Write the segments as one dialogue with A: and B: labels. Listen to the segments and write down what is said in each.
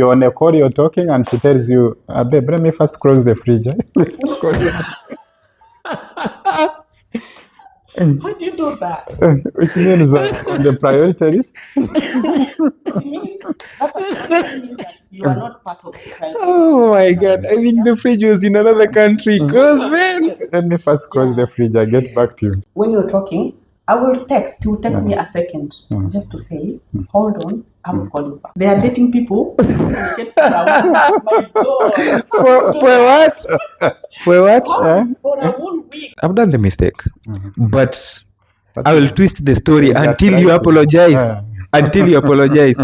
A: You're on a call, you're talking, and she tells you, babe, let me first close the fridge.
B: How do you do that?
A: Which means on the priority list.
B: It means that actually means that you are not part of the priority.
C: Oh my God. I think the fridge was in another country. Because, man.
A: Let me first close the fridge. I get back to you.
B: When you're talking, I will text. It will take me a second just to say, hold on, I will call you back. They are dating people. Communicate for a week. My God.
C: For what? For what?
B: For a whole week.
C: I've done the mistake. But
A: But
C: I will
A: it's-
C: twist the story
A: it's just
C: until you
A: right.
C: apologize. Until you apologize.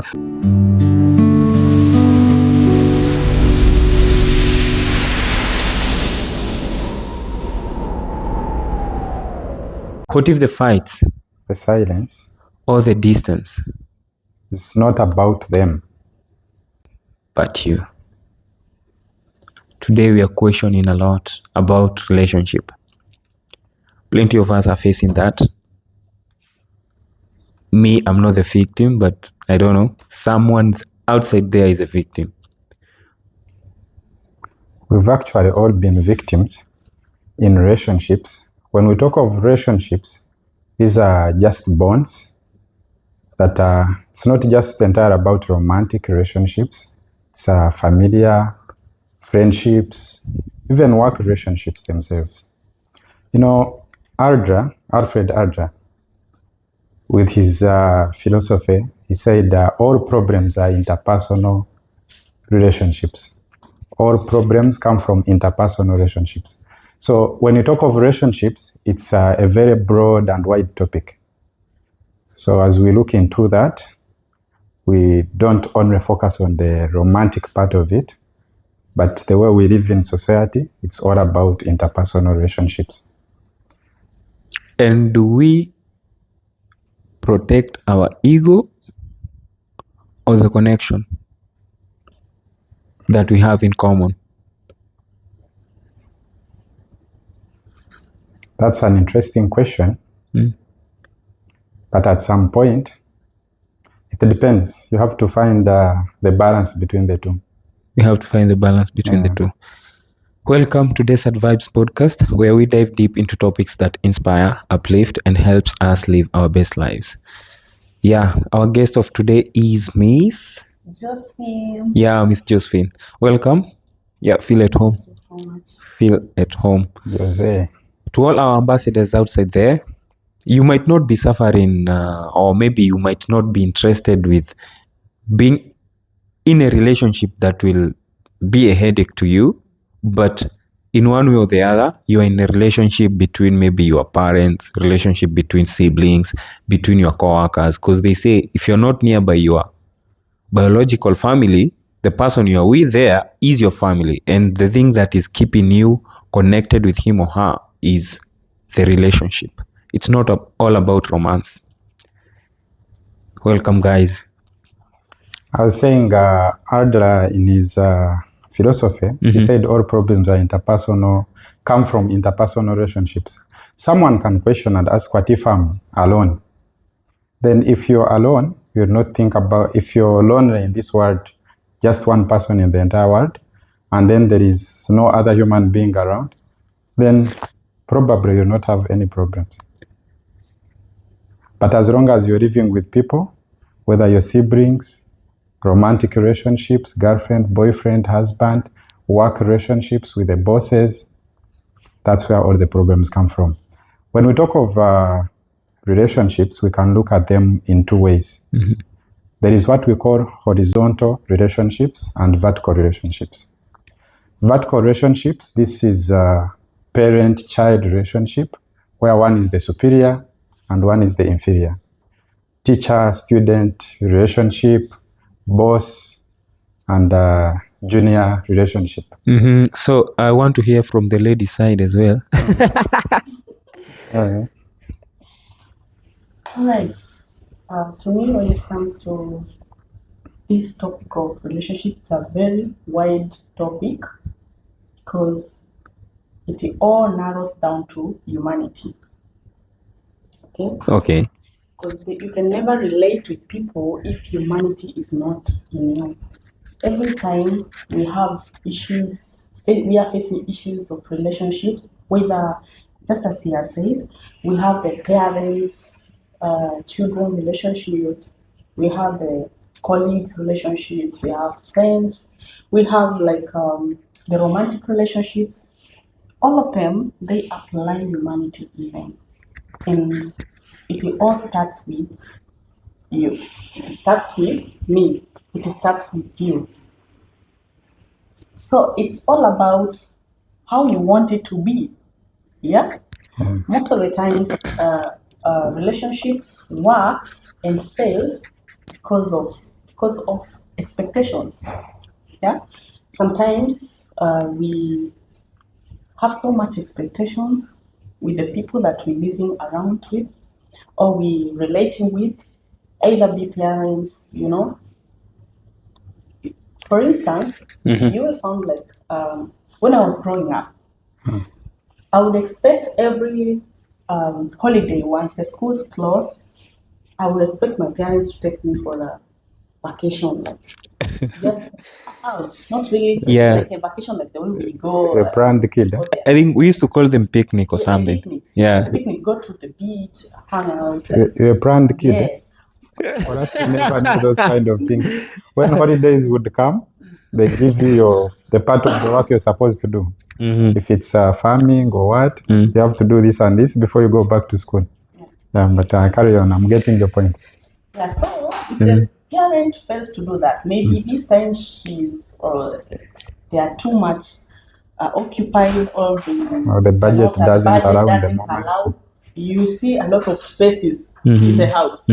C: What if the fight
A: The silence
C: or the distance,
A: is not about them.
C: but you? Today we are questioning a lot about relationship. Plenty of us are facing that. Me, I'm not the victim, but I don't know. Someone outside there is a victim.
A: We've actually all been victims in relationships. When we talk of relationships, these are just bonds that it's not just entire about romantic relationships. It's familiar, friendships, even work relationships themselves. You know, Alfred Adler, with his philosophy, he said all problems are interpersonal relationships. All problems come from interpersonal relationships. So when you talk of relationships, it's a very broad and wide topic. So as we look into that, we don't only focus on the romantic part of it, but the way we live in society, it's all about interpersonal relationships.
C: And do we protect our ego or the connection that we have in common?
A: That's an interesting question. But at some point, it depends. You have to find the balance between the two.
C: We have to find the balance between the two. Welcome to Desert Vibes podcast, where we dive deep into topics that inspire, uplift, and helps us live our best lives. Yeah, our guest of today is Miss
B: Josephine.
C: Yeah, Miss Josephine. Welcome. Yeah, feel at home.
B: Thank you so much.
C: Feel at home.
A: Jose.
C: To all our ambassadors outside there, you might not be suffering or maybe you might not be interested with being in a relationship that will be a headache to you, but in one way or the other, you are in a relationship between maybe your parents, relationship between siblings, between your co-workers, because they say if you're not nearby your biological family, the person you are with there is your family, and the thing that is keeping you connected with him or her is the relationship. It's not all about romance. Welcome, guys.
A: I was saying Adler in his philosophy, he said all problems are interpersonal, come from interpersonal relationships. Someone can question and ask, what if I'm alone? Then if you're alone, you'll not think about, if you're lonely in this world, just one person in the entire world, and then there is no other human being around, then probably you'll not have any problems. But as long as you're living with people, whether your siblings, romantic relationships, girlfriend, boyfriend, husband, work relationships with the bosses, that's where all the problems come from. When we talk of relationships, we can look at them in two ways. There is what we call horizontal relationships and vertical relationships. Vertical relationships, this is a parent-child relationship where one is the superior and one is the inferior. Teacher-student relationship, boss and junior relationship.
C: So I want to hear from the lady side as well.
B: All right. To me, when it comes to this topic of relationship, it's a very wide topic because it all narrows down to humanity.
C: Okay.
B: Because you can never relate with people if humanity is not in you. every time we have issues, we are facing issues of relationships, whether, just as he has said, we have the parents, children relationships, we have the colleagues relationships, we have friends, we have like the romantic relationships. All of them, they apply humanity even. And it all starts with you. It starts with me. It starts with you. So it's all about how you want it to be. Yeah. Most of the times, relationships work and fails because of expectations. Yeah. Sometimes we have so much expectations with the people that we're living around with or we relating with, either be parents, you know. For instance, you will find like when I was growing up, I would expect every holiday once the schools close, I would expect my parents to take me for a vacation, like just out, not really
C: Yeah.
B: like a vacation like the way we go.
A: A planned kid.
B: Go there.
C: I think we used to call them picnic or something.
B: Picnics.
C: Yeah.
B: The picnic, go to the beach, hang out.
A: You're a planned kid.
B: Yes.
A: For us, we never knew those kind of things. When holidays would come, they give you the part of the work you're supposed to do. If it's farming or what, you have to do this and this before you go back to school. Yeah, but carry on. I'm getting your point.
B: Yeah, so if the parent fails to do that, maybe this time she's or they are too much occupied or
A: the budget doesn't allow in the
B: doesn't
A: moment.
B: allow. You see a lot of faces in the house.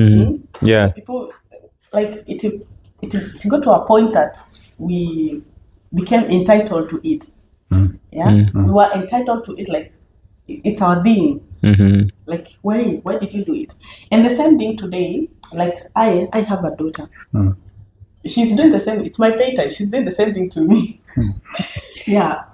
C: Yeah.
B: People like it got to a point that we became entitled to it. Yeah, we were entitled to it, like it's our thing. Like why did you do it? And the same thing today, like I have a daughter. She's doing the same. It's my playtime. She's doing the same thing to me. Yeah.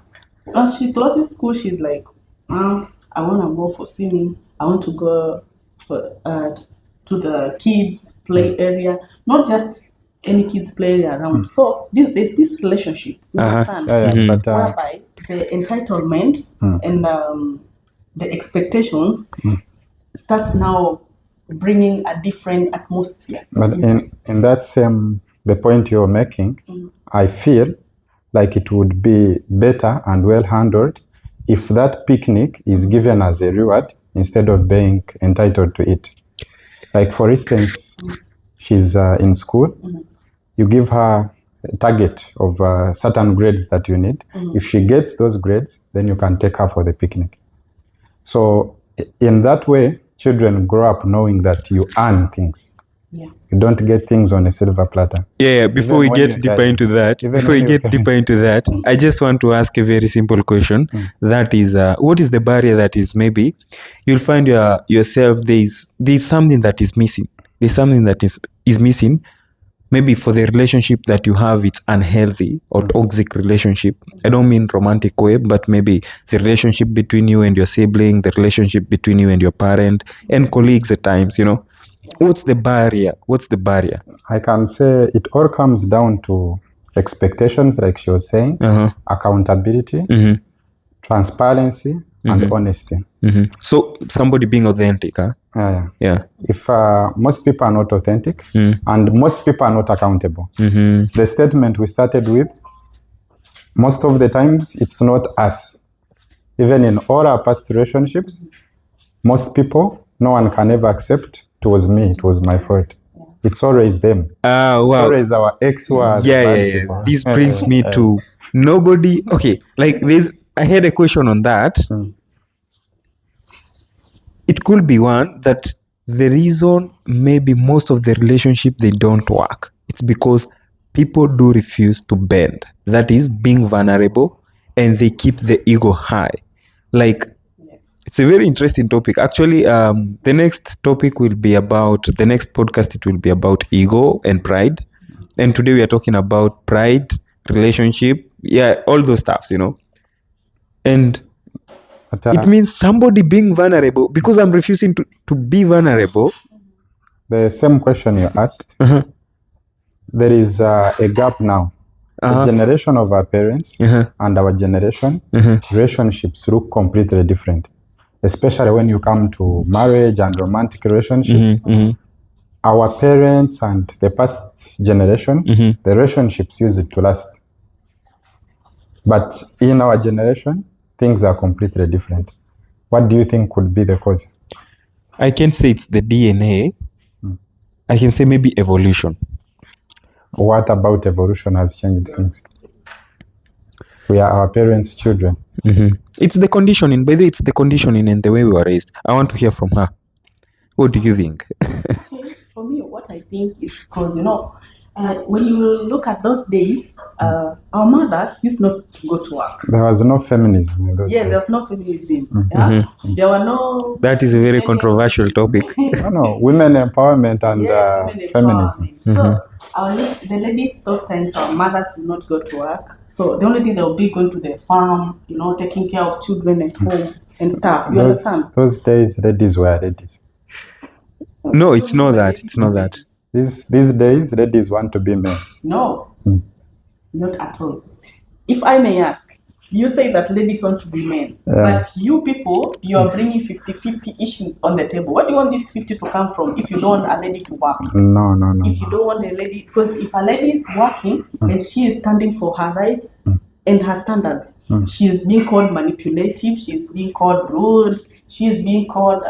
B: Once she closes school, she's like, I want to go for swimming. I want to go for to the kids play area, not just any kids play area around. So there's this relationship with the son,
A: but
B: whereby the entitlement and the expectations starts now bringing a different atmosphere.
A: But in that same, the point you're making, I feel like it would be better and well handled if that picnic is given as a reward instead of being entitled to it. Like for instance, she's in school, you give her a target of certain grades that you need. If she gets those grades, then you can take her for the picnic. So in that way, children grow up knowing that you earn things.
B: Yeah.
A: You don't get things on a silver platter.
C: Yeah, before we get deeper into that, I just want to ask a very simple question. That is, what is the barrier that is maybe you'll find yourself there's something that is missing. There's something that is missing. Maybe for the relationship that you have, it's unhealthy or toxic relationship. I don't mean romantic way, but maybe the relationship between you and your sibling, the relationship between you and your parent and colleagues at times, you know. What's the barrier? I
A: can say it all comes down to expectations, like she was saying, accountability, transparency, and honesty.
C: So somebody being authentic, huh?
A: Yeah. If most people are not authentic and most people are not accountable, the statement we started with, most of the times it's not us. Even in all our past relationships, most people, no one can ever accept it was me, it was my fault. It's always them.
C: Wow.
A: It's always our ex who are the bad people.
C: This brings me to nobody. Okay, like I had a question on that. It could be one that the reason maybe most of the relationship they don't work, it's because people do refuse to bend. That is being vulnerable, and they keep the ego high. Like, it's a very interesting topic. Actually, the next podcast it will be about ego and pride. And today we are talking about pride, relationship, all those stuffs, you know. And it means somebody being vulnerable, because I'm refusing to be vulnerable.
A: The same question you asked, there is a gap now The generation of our parents and our generation, relationships look completely different. Especially when you come to marriage and romantic relationships. Our parents and the past generations, the relationships used to last. But in our generation, things are completely different. What do you think could be the cause?
C: I can say it's the DNA. I can say maybe evolution.
A: What about evolution has changed things? We are our parents' children.
C: It's the conditioning. By the way, it's the conditioning and the way we were raised. I want to hear from her. What do you think?
B: Okay, for me, what I think is because, when you look at those days, our mothers used not to go to work.
A: There was no feminism in those
B: Yes,
A: days.
B: there was no feminism. Yeah? There were no.
C: That is a very controversial topic.
A: No, women empowerment and
B: Yes,
A: feminism.
B: So, the ladies, those times, our mothers will not go to work. So, the only thing they'll be going to the farm, taking care of children at home and stuff. You understand?
A: Those days, ladies were ladies.
C: No, it's not that. It's not that.
A: These days, ladies want to be men.
B: No, not at all. If I may ask, you say that ladies want to be men, but you people, you are bringing 50-50 issues on the table. What do you want these 50 to come from if you don't want a lady to work?
A: No.
B: If you don't want a lady, because if a lady is working and she is standing for her rights and her standards, she is being called manipulative, she is being called rude, she is being called...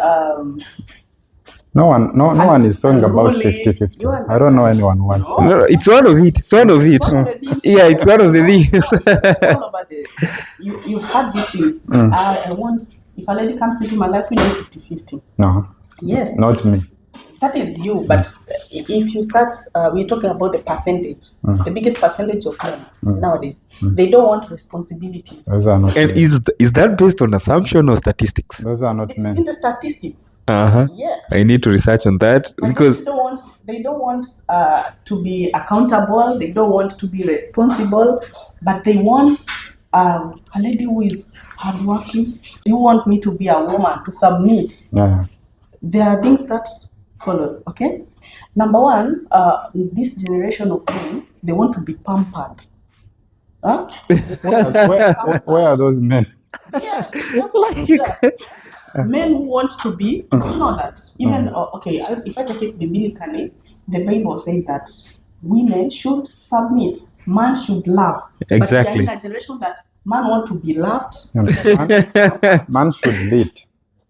A: No one is talking about 50-50. I don't know anyone who wants to.
C: No, it's one of it. It's one of it. Yeah, it's one of the things.
B: It's all about you've had these things. I want, if a lady comes into my life, we do 50-50.
A: No.
B: Yes.
A: Not me.
B: That is you. But if you start, we're talking about the percentage. The biggest percentage of men nowadays, they don't want responsibilities.
A: Those are not
C: And
A: men.
C: is that based on assumption or statistics?
A: Those are not
B: It's
A: men.
B: in the statistics.
C: Yes. I need to research on that because
B: they don't want to be accountable. They don't want to be responsible, but they want a lady who is hardworking. You want me to be a woman to submit.
A: Yeah.
B: There are things that follows. Okay, number one, this generation of men, they want to be pampered. Huh?
A: Where are those men?
B: Yeah, just like that. Men who want to be, you know that. Even, if I take it biblically, the Bible says that women should submit, man should love.
C: Exactly.
B: But we are in a generation that man want to be loved.
A: Man should lead.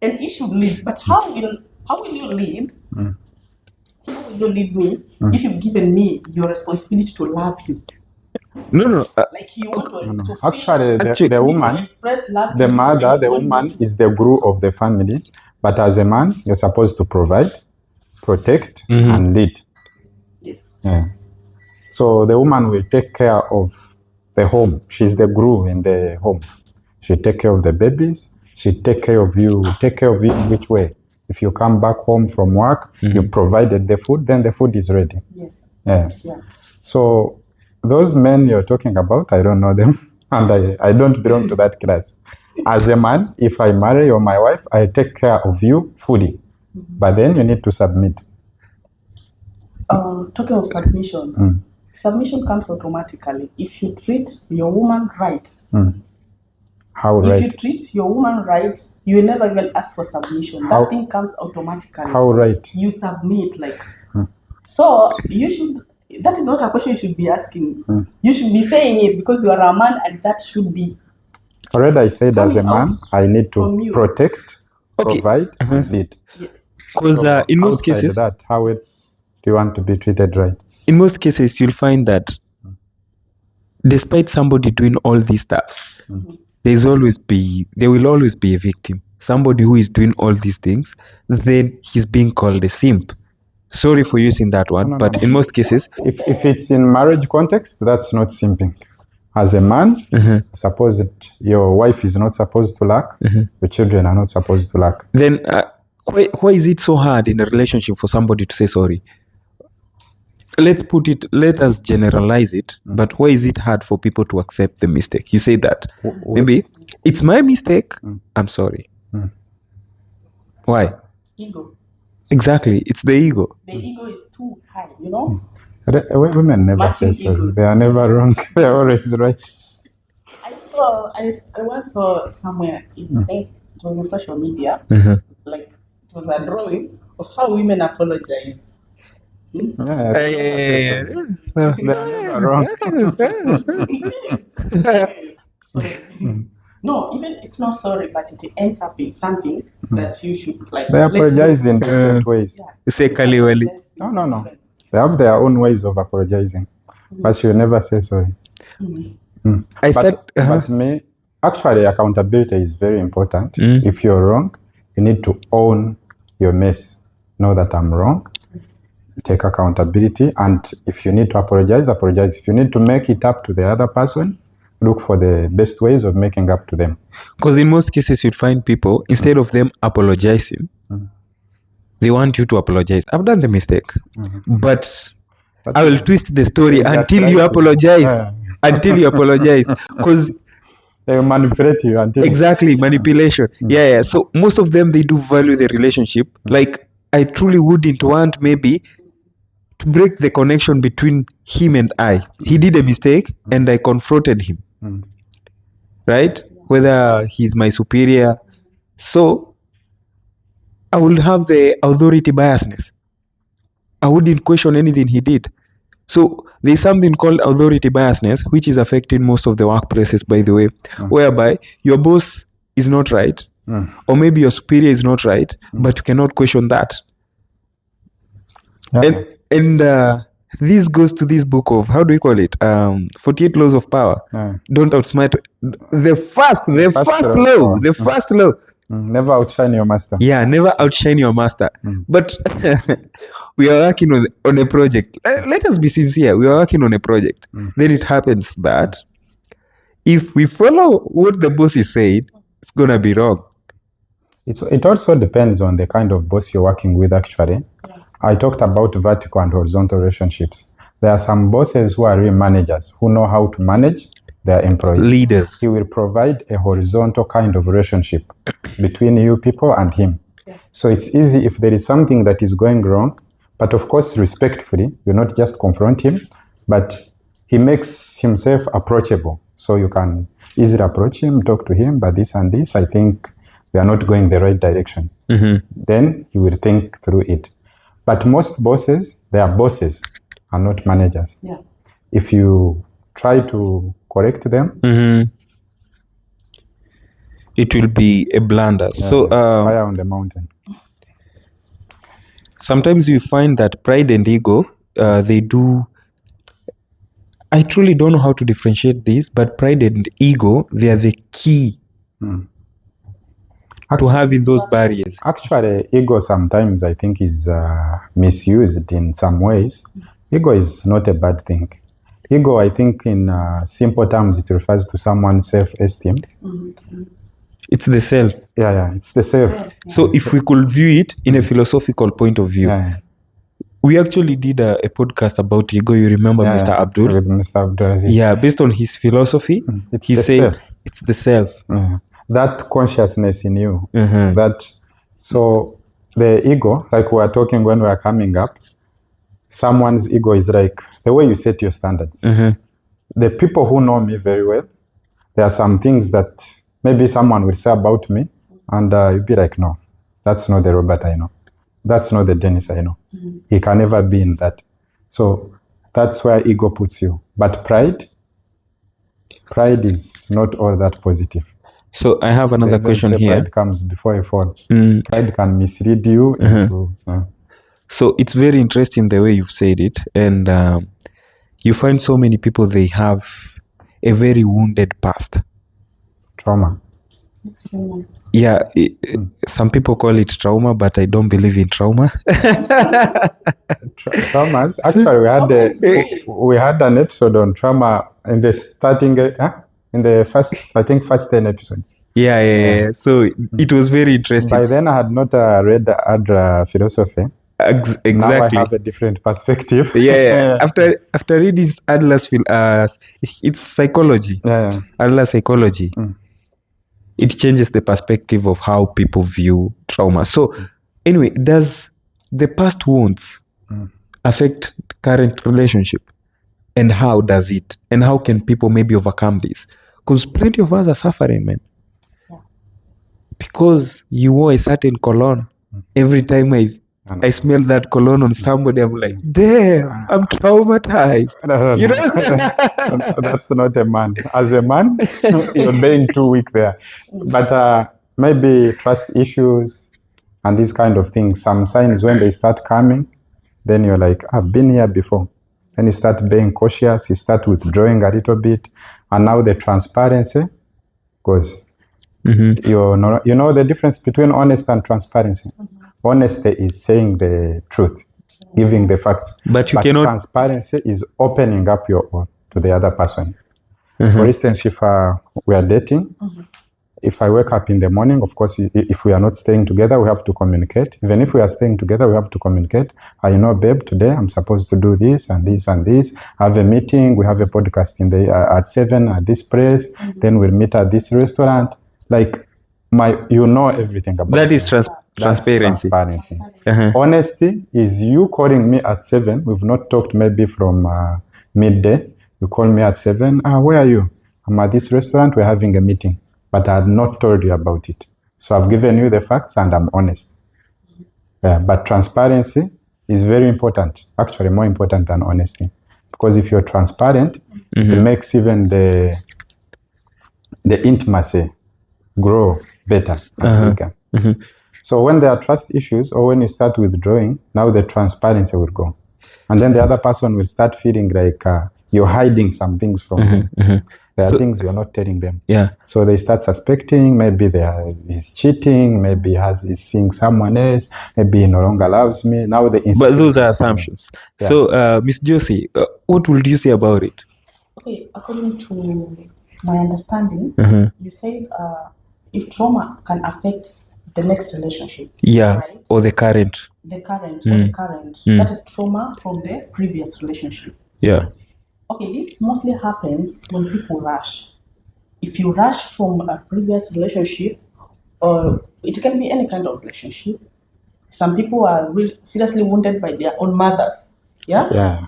B: And he should lead. But how will you lead? How will you lead me if you've given me your responsibility to love you?
C: No.
B: Like you want to
A: Actually, the woman,
B: express love.
A: the mother, the woman is the guru of the family. But as a man, you're supposed to provide, protect, and lead.
B: Yes.
A: Yeah. So the woman will take care of the home. She's the guru in the home. She take care of the babies. She take care of you. Take care of you in which way? If you come back home from work, you've provided the food, then the food is ready.
B: Yes.
A: Yeah. So those men you're talking about, I don't know them, and I don't belong to that class. As a man, if I marry you or my wife, I take care of you fully. But then you need to submit.
B: Talking of submission, submission comes automatically. If you treat your woman right,
A: How
B: if
A: right?
B: you treat your woman right, you will never even ask for submission.
A: How-
B: That thing comes automatically.
A: How right?
B: You submit, like. So you should. That is not a question you should be asking. You should be saying it because you are a man, and that should be.
A: Already I said as a
B: Coming
A: man,
B: out
A: I need
B: from
A: to
B: you.
A: protect,
C: Okay.
A: provide, lead.
B: Yes.
C: Because in most
A: Outside
C: cases,
A: that, how else do you want to be treated right?
C: in most cases, you'll find that despite somebody doing all these stuffs, there will always be a victim. Somebody who is doing all these things, then he's being called a simp. Sorry for using that one,
A: No.
C: but in most cases,
A: If it's in marriage context, that's not simping. As a man, suppose that your wife is not supposed to lack, your children are not supposed to lack.
C: then why is it so hard in a relationship for somebody to say sorry? Let us generalize it, but why is it hard for people to accept the mistake? You say that. Maybe it's my mistake, I'm sorry. Why?
B: Ego.
C: Exactly, it's the ego.
B: The ego is too high, you know?
A: Women never
B: Matching
A: say sorry.
B: egos.
A: They are never wrong. They are always right.
B: I once saw somewhere, I think it was on social media, like it was a drawing of how women apologize.
A: Yeah, they never say sorry. They are never wrong.
B: So, no, even it's not sorry, but it ends up in something that you should like.
A: They
B: let go.
A: apologize in different ways.
B: Yeah.
C: Say Kaliwali.
A: No. They have their own ways of apologizing, but you never say sorry.
C: I start.
A: But me, actually, accountability is very important. If you're wrong, you need to own your mess. Know that I'm wrong. Take accountability, and if you need to apologize, apologize. If you need to make it up to the other person, look for the best ways of making up to them.
C: Because in most cases, you'd find people, instead of them apologizing, they want you to apologize. I've done the mistake, but I will twist the story until you apologize. Until you apologize. Because
A: they manipulate you until
C: exactly, manipulation. Yeah. So most of them, they do value the relationship. Like, I truly wouldn't want maybe to break the connection between him and I. He did a mistake and I confronted him. Right? Whether he's my superior. So I will have the authority biasness. I wouldn't question anything he did. So there's something called authority biasness, which is affecting most of the workplaces, by the way, whereby your boss is not right, or maybe your superior is not right, but you cannot question that. And this goes to this book of, how do we call it? 48 Laws of Power. Don't outsmart the first law.
A: Never outshine your master.
C: Yeah, never outshine your master. But we are working on a project. Let us be sincere. We are working on a project. Then it happens that if we follow what the boss is saying, it's going to be wrong.
A: It also depends on the kind of boss you're working with, actually. I talked about vertical and horizontal relationships. There are some bosses who are real managers, who know how to manage their employees.
C: Leaders.
A: He will provide a horizontal kind of relationship between you people and him. So it's easy if there is something that is going wrong, but of course respectfully, you not just confront him, but he makes himself approachable. So you can easily approach him, talk to him, but this and this, I think we are not going the right direction. Then he will think through it. But most bosses, they are bosses and not managers. If you try to correct them,
C: it will be a blunder. So
A: fire on the mountain.
C: Sometimes you find that pride and ego, they do. I truly don't know how to differentiate this, but pride and ego, they are the key to having those barriers.
A: Actually, ego sometimes I think is misused in some ways. Ego is not a bad thing. Ego, I think in simple terms, it refers to someone's self-esteem.
C: It's the self.
A: Yeah, it's the self.
C: So if we could view it in a philosophical point of view, we actually did a podcast about ego. You remember Mr. Abdul?
A: With Mr. Abdul.
C: Yeah, based on his philosophy, he said it's the self.
A: That consciousness in you. So the ego, like we were talking when we were coming up, someone's ego is like the way you set your standards. The people who know me very well, there are some things that maybe someone will say about me, and you'll be like, no, that's not the Robert I know. That's not the Dennis I know. He can never be in that. So that's where ego puts you. But pride is not all that positive.
C: So I have another question here.
A: Pride comes before a fall. Pride can mislead you into...
C: So it's very interesting the way you've said it. And you find so many people, they have a very wounded past.
A: Trauma.
B: It's trauma.
C: Yeah, some people call it trauma, but I don't believe in trauma.
A: Traumas. Actually, we had an episode on trauma in the starting, in the first 10 episodes.
C: Yeah. So it was very interesting.
A: By then, I had not read Adler philosophy.
C: Exactly.
A: Now I have a different perspective.
C: Yeah. After reading Adler's it's psychology. Adler's psychology. It changes the perspective of how people view trauma. So anyway, does the past wounds affect current relationship? And how does it? And how can people maybe overcome this? Because plenty of us are suffering, man.
B: Yeah.
C: Because you wore a certain cologne. Every time I smell that cologne on somebody, I'm like, damn, I'm traumatized.
A: No,
C: You
A: no.
C: know?
A: That's not a man. As a man, you're being too weak there. But maybe trust issues and these kind of things. Some signs when they start coming, then you're like, I've been here before. Then you start being cautious, you start withdrawing a little bit. And now the transparency goes. You know the difference between honest and transparency. Honesty is saying the truth, giving the facts.
C: But you cannot.
A: Transparency is opening up your own to the other person. For instance, if we are dating, if I wake up in the morning, of course, if we are not staying together, we have to communicate. Even if we are staying together, we have to communicate. I know, babe, today I'm supposed to do this and this and this. I have a meeting. We have a podcast at 7 at this place. Then we'll meet at this restaurant. Like, you know everything about
C: That is
A: That's
C: transparency.
A: Honesty is you calling me at 7. We've not talked maybe from midday. You call me at 7. Where are you? I'm at this restaurant. We're having a meeting. But I had not told you about it. So I've given you the facts and I'm honest. But transparency is very important, actually more important than honesty. Because if you're transparent, it makes even the intimacy grow better and bigger. So when there are trust issues or when you start withdrawing, now the transparency will go. And then the other person will start feeling like you're hiding some things from them. There are things you're not telling them.
C: Yeah.
A: So they start suspecting, maybe he's cheating, maybe he's seeing someone else, maybe he no longer loves me. Now the
C: But those are assumptions.
A: Yeah.
C: So, Miss Josie, what would you say about it?
B: Okay, according to my understanding, you said if trauma can affect the next relationship.
C: Yeah,
B: right?
C: or the current.
B: That is trauma from the previous relationship.
C: Yeah.
B: Okay, this mostly happens when people rush. If you rush from a previous relationship, or it can be any kind of relationship, some people are seriously wounded by their own mothers.
A: Yeah.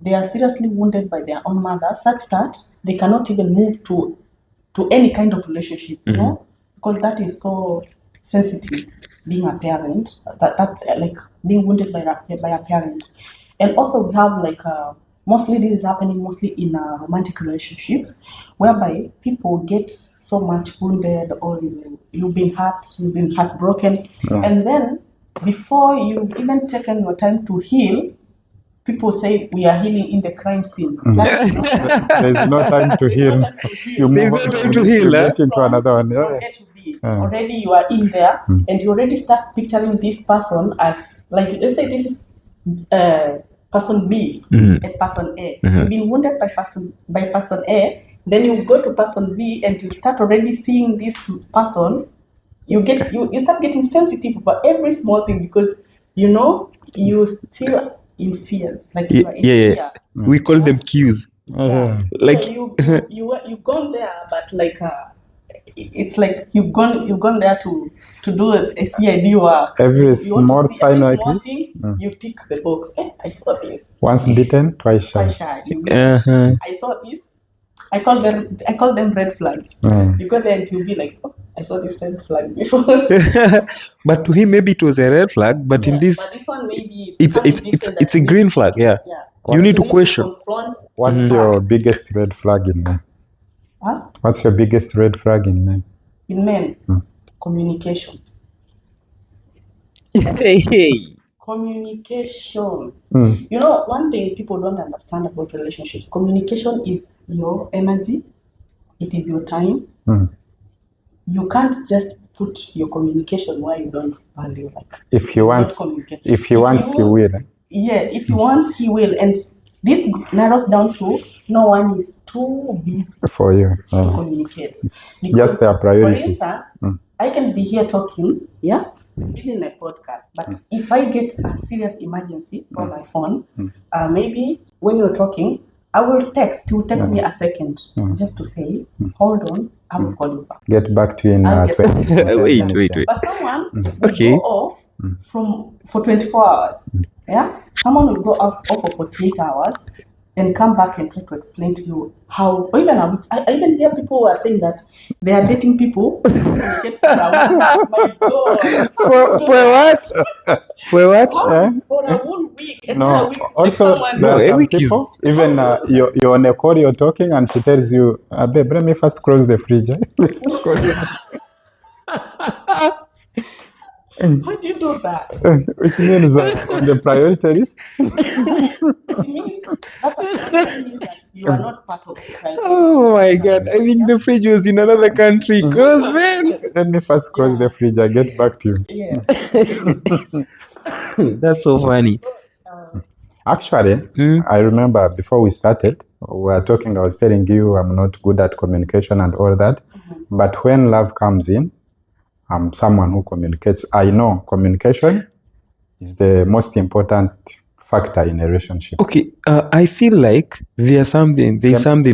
B: They are seriously wounded by their own mothers, such that they cannot even move to any kind of relationship, you know, because that is so sensitive. Being a parent, that's like being wounded by a parent, and also we have like mostly this is happening mostly in romantic relationships, whereby people get so much wounded, or you've been heartbroken, and then before you've even taken your time to heal, people say we are healing in the crime scene.
A: There's no time to heal.
C: There's no time to heal.
A: You get into another one.
B: From A to B. Already you are in there, and you already start picturing this person as, like, let's say this is person B and person A. You've been wounded by person A, then you go to person B and you start already seeing this person. You start getting sensitive about every small thing, because you still in fears, like you are in fear.
C: We call them cues. Like
B: so you've gone there, but like it's like you've gone there to do a CID work.
A: Every small sign like this,
B: you tick the box. I saw this.
A: Once bitten, twice shy.
B: I saw this. I call them red flags. You go there and you'll be like, oh, I saw this red flag before.
C: But to him, maybe it was a red flag. But in this,
B: but this one maybe
C: it's a green flag. Yeah. You need to question.
A: What's your biggest red flag in men?
B: Huh?
A: What's your biggest red flag in men?
B: In men, communication.
C: Hey.
B: Communication. You know, one thing people don't understand about relationships: communication is your energy. It is your time. You can't just put your communication where you don't value. Like,
A: if he wants, he will.
B: Yeah, if he wants, he will. And this narrows down to no one is too busy
A: for you
B: to communicate.
A: It's just their priorities.
B: For instance, I can be here talking, busy in my podcast, but if I get a serious emergency on my phone, maybe when you're talking, I will text. It will take me a second just to say, hold on, I will call you back.
A: Get back to you in 20
C: wait.
B: But someone will go off for 24 hours. Yeah, someone will go off for 48 hours and come back and try to explain to you how. Or even I even hear people who are saying that they are dating people who communicate for a week. My God,
C: For what? For what?
B: for a whole week, entire
A: No,
B: week. Like
A: also
B: someone.
A: there
C: No,
A: are
C: a
A: some
C: week
A: people,
C: is.
A: even you're on a call, you're talking, and she tells you, babe, let me first close the fridge.
B: How do you do that?
A: Which means on the priority list.
B: It means that actually means that you are not part of the priority.
C: Oh my God! I think the fridge was in another country. Cause man,
A: Let me first close the fridge. I get back to you.
B: Yes.
C: that's so funny.
B: So,
A: Actually, I remember before we started, we were talking, I was telling you I'm not good at communication and all that. But when love comes in, I'm someone who communicates. I know communication is the most important factor in a relationship.
C: Okay, I feel like there's something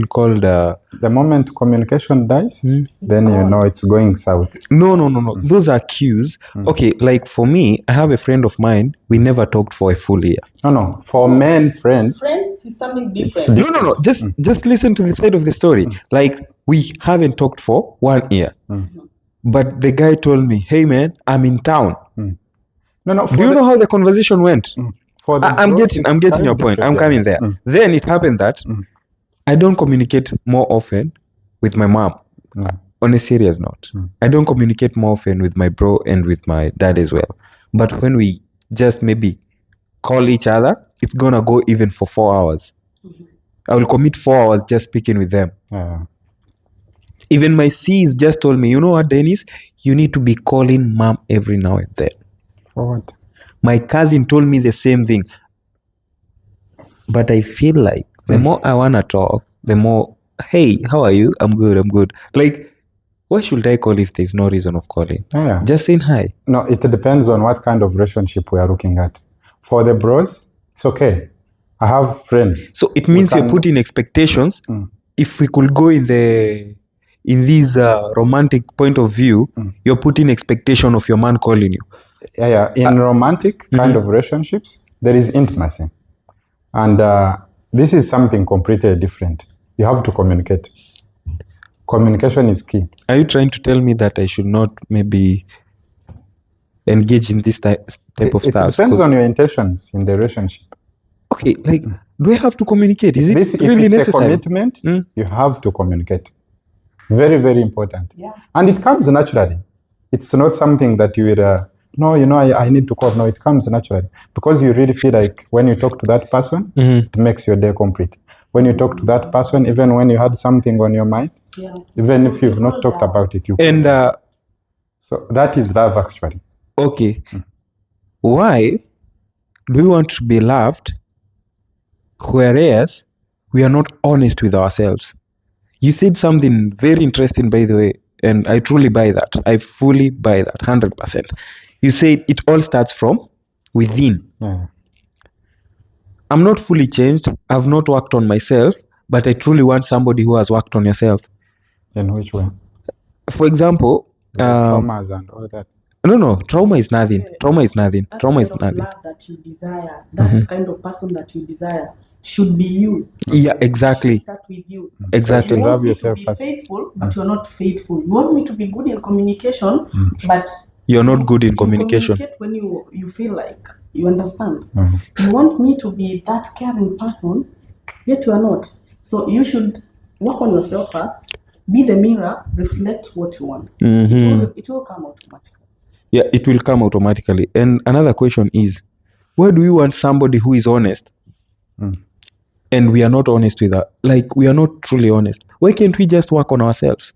C: called
A: The moment communication dies, then you know it's going south.
C: no. Those are cues. Okay, like for me, I have a friend of mine. We never talked for a full year.
A: No. For men friends,
B: friends is something
A: it's
B: different.
C: No. Just listen to the side of the story. Like we haven't talked for 1 year, but the guy told me, "Hey man, I'm in town."
A: no.
C: Do you know how the conversation went?
A: For the
C: I'm
A: bros,
C: getting
A: it's
C: your point.
A: different,
C: I'm
A: yeah.
C: coming there. Then it happened that I don't communicate more often with my mom. On a serious note, I don't communicate more often with my bro and with my dad as well. But when we just maybe call each other, it's gonna go even for 4 hours. I will commit 4 hours just speaking with them.
A: Yeah.
C: Even my C's just told me, you know what, Dennis, you need to be calling mom every now and then.
A: For what?
C: My cousin told me the same thing. But I feel like the more I wanna talk, the more, hey, how are you? I'm good. Like, why should I call if there's no reason of calling?
A: Yeah.
C: Just saying hi.
A: No, it depends on what kind of relationship we are looking at. For the bros, it's okay. I have friends.
C: So it means you're putting expectations. If we could go in this romantic point of view, you're putting expectation of your man calling you.
A: Yeah. In romantic kind of relationships, there is intimacy. And this is something completely different. You have to communicate. Communication is key.
C: Are you trying to tell me that I should not maybe engage in this type of
A: It
C: stuff?
A: depends on your intentions in the relationship.
C: Okay, like, do I have to communicate? Is it
A: If
C: really
A: it's
C: necessary?
A: a commitment, you have to communicate. Very, very important.
B: Yeah.
A: And it comes naturally. It's not something that you will, no, I need to call. No, it comes naturally. Because you really feel like when you talk to that person, it makes your day complete. When you talk to that person, even when you had something on your mind, even if you've not talked about it, you
C: And
A: so that is love actually.
C: okay, why do we want to be loved whereas we are not honest with ourselves? You said something very interesting, by the way, and I truly buy that. I fully buy that, 100%. You said it all starts from within.
A: Yeah.
C: I'm not fully changed. I've not worked on myself, but I truly want somebody who has worked on yourself.
A: In which way?
C: For example,
A: Traumas and all that.
C: No, trauma is nothing. Trauma is nothing.
B: That
C: Trauma
B: kind
C: is
B: of
C: nothing.
B: love that you desire, that kind of person that you desire, should be you.
C: Yeah, exactly.
B: Should start with you.
C: Exactly.
B: You
A: Love
B: want me to
A: yourself
B: be
A: first.
B: faithful, but you're not faithful. You want me to be good in communication, but
C: You're not good in
B: you
C: communication.
B: communicate when you feel like you understand. You want me to be that caring person, yet you are not. So you should work on yourself first. Be the mirror. Reflect what you want. It will come automatically.
C: Yeah, it will come automatically. And another question is, where do we want somebody who is honest? And we are not honest with that. Like, we are not truly honest. Why can't we just work on ourselves?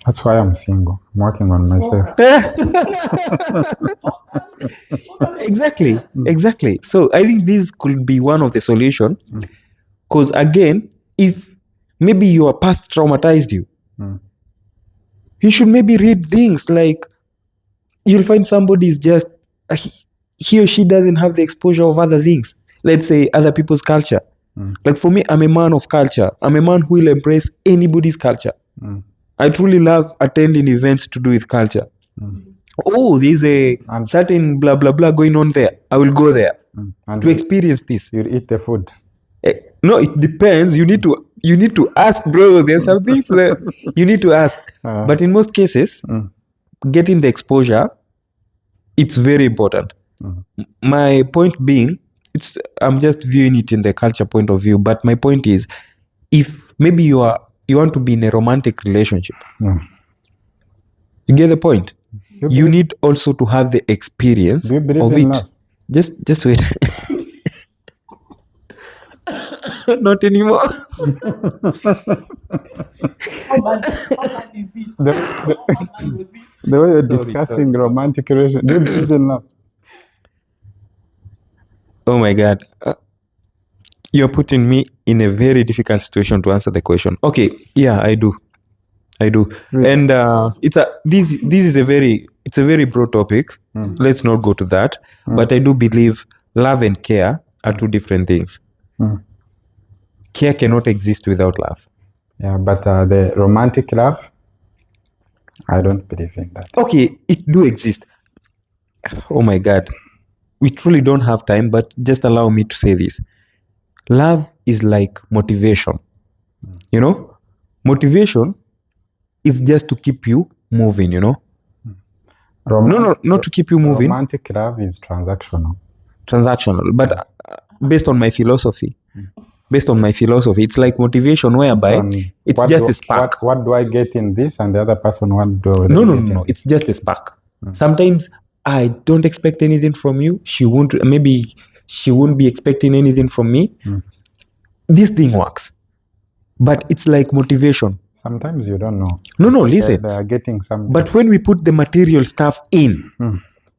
A: That's why I'm single. I'm working on myself.
C: Exactly. So I think this could be one of the solution. Because again, if maybe your past traumatized you, you should maybe read things like, you'll find somebody is just, he or she doesn't have the exposure of other things. Let's say other people's culture. Like for me, I'm a man of culture. I'm a man who will embrace anybody's culture. I truly love attending events to do with culture. oh, there's a
A: And-
C: certain blah blah blah going on there. I will go there
A: And
C: to experience this.
A: you eat the food.
C: No, it depends. You need to ask, bro. There's some things that you need to ask. But in most cases, getting the exposure, it's very important. My point being, I'm just viewing it in the culture point of view. But my point is, if maybe you want to be in a romantic relationship, you get the point. You need also to have the experience
A: Do you believe
C: of
A: in
C: it.
A: love?
C: Just wait. Not anymore.
B: How bad is it? How bad was it?
A: The way you're
C: Sorry,
A: discussing
C: sorry.
A: romantic relation, do you believe in love?
C: Oh my God. You're putting me in a very difficult situation to answer the question. Okay, yeah, I do.
A: Really?
C: And this is a very broad topic. Let's not go to that. But I do believe love and care are two different things. Care cannot exist without love.
A: Yeah, but the romantic love, I don't believe in that.
C: Okay, it do exist. Oh my God. We truly don't have time, but just allow me to say this. Love is like motivation. You know? Motivation is just to keep you moving, you know? Not to keep you moving.
A: Romantic love is transactional.
C: But based on my philosophy, it's like motivation whereby it's just a spark.
A: What do I get in this, and the other person, what do they
C: No.
A: get in
C: It's just a spark. Sometimes I don't expect anything from you. She won't be expecting anything from me. This thing works. But it's like motivation.
A: Sometimes you don't know.
C: No, listen.
A: They are getting something.
C: But when we put the material stuff in,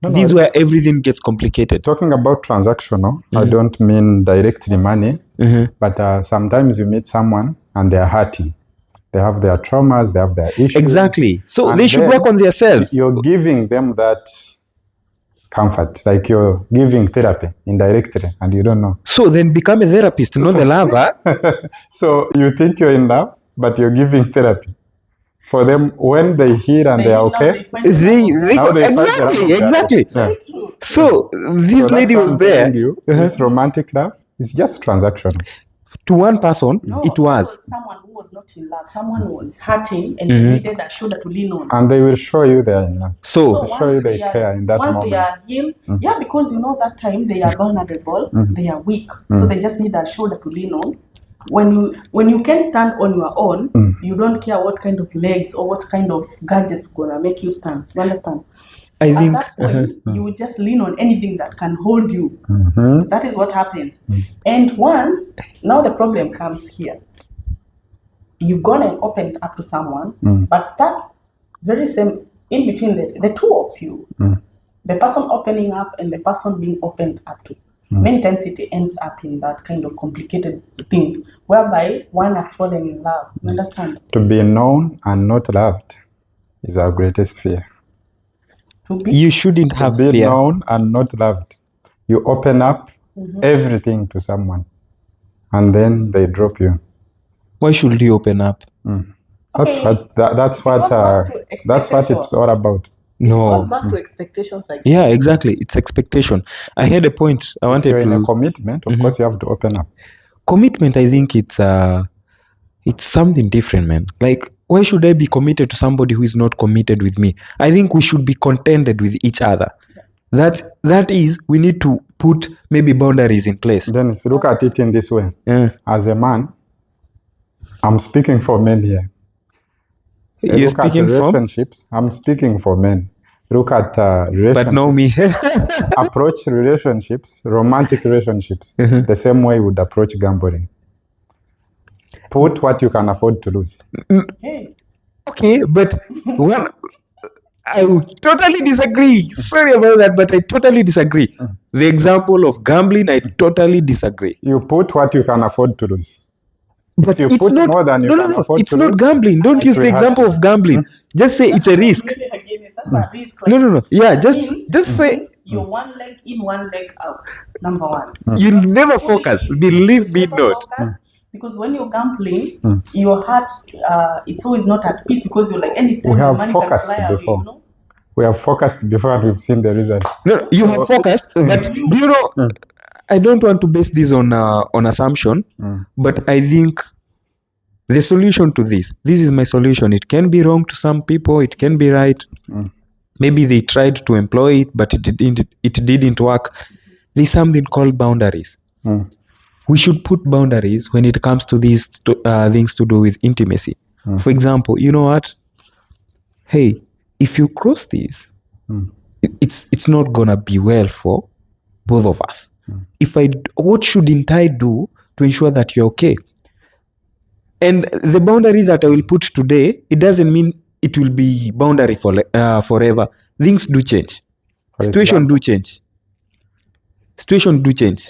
C: this is where everything gets complicated.
A: Talking about transactional, I don't mean directly money, but sometimes you meet someone and they are hurting. They have their traumas, they have their issues.
C: Exactly. So
A: And
C: they should
A: then
C: work on themselves.
A: You're giving them that comfort, like you're giving therapy indirectly, and you don't know.
C: So then become a therapist, not the lover.
A: So you think you're in love, but you're giving therapy. For them, when they heal and they're okay, Now they find their love.
C: Exactly.
A: Yeah.
B: Very true.
C: So this
A: So
C: lady
A: that's
C: was
A: what I'm
C: there.
A: telling you, this romantic love is just transactional.
C: To one person,
B: No,
C: it was.
B: someone who was not in love. Someone who was hurting and they needed a shoulder to lean on.
A: And they will show you they're in love.
C: So
A: They'll show you they care in that
B: once
A: moment.
B: they are healed, yeah, because you know that time they are vulnerable, they are weak, so they just need a shoulder to lean on. When you can stand on your own, you don't care what kind of legs or what kind of gadgets gonna make you stand. You understand? So
C: I
B: at
C: think-
B: that point, you will just lean on anything that can hold you. That is what happens. And now the problem comes here. You've gone and opened up to someone, but that very same, in between the two of you, the person opening up and the person being opened up to, many times it ends up in that kind of complicated thing, whereby one has fallen in love. You understand?
A: To be known and not loved is our greatest fear.
C: You shouldn't
A: To
C: have
A: be
C: fear.
A: known and not loved. You open up everything to someone, and then they drop you.
C: Why should you open up?
A: That's
B: Okay.
A: what that's
B: It
A: what
B: goes back to
A: that's what it's
B: expectations.
A: all about.
B: It
C: No.
B: goes back to expectations like
C: Yeah, exactly. It's expectation. I had a point. I
A: If
C: wanted
A: you're in a
C: to
A: commitment, of course you have to open up.
C: commitment. I think it's something different, man. Like, why should I be committed to somebody who is not committed with me? I think we should be contented with each other. That is, we need to put maybe boundaries in place.
A: Dennis, look at it in this way.
C: Yeah.
A: As a man, I'm speaking for men here.
C: You're
A: Look at
C: speaking from,
A: relationships. I'm speaking for men. Look at relationships.
C: but no me.
A: Approach relationships, romantic relationships, the same way you would approach gambling. Put what you can afford to lose.
B: hey,
C: Okay, but one, I would totally disagree. Sorry about that, but I totally disagree. The example of gambling, I totally disagree.
A: You put what you can afford to lose.
C: But
A: you
C: it's
A: put
C: not
A: more than you can afford
C: It's
A: to
C: not
A: lose,
C: gambling. Don't use
A: it
C: the
A: will hurt
C: example
A: you.
C: of gambling. Just say it's a risk.
B: really again, that's a risk.
C: No. Yeah, just say
B: means you're one leg in, one leg out. Number one.
C: you'll never focus. Believe me
B: Never
C: not.
B: focus, because when you're gambling, your heart it's always not at peace, because you're like anytime
A: We
B: the
A: have
B: money
A: focused
B: can fly away,
A: before.
B: you know?
A: we have focused before and we've seen the results.
C: No, you have focused, but do you know? I don't want to base this on assumption, but I think the solution to this is my solution. It can be wrong to some people, it can be right. Maybe they tried to employ it, but it didn't work. There's something called boundaries. We should put boundaries when it comes to these things to do with intimacy. For example, you know what? Hey, if you cross this, it's not gonna be well for both of us. What shouldn't I do to ensure that you're okay? And the boundary that I will put today, it doesn't mean it will be boundary for forever. Things do change. Situation do change.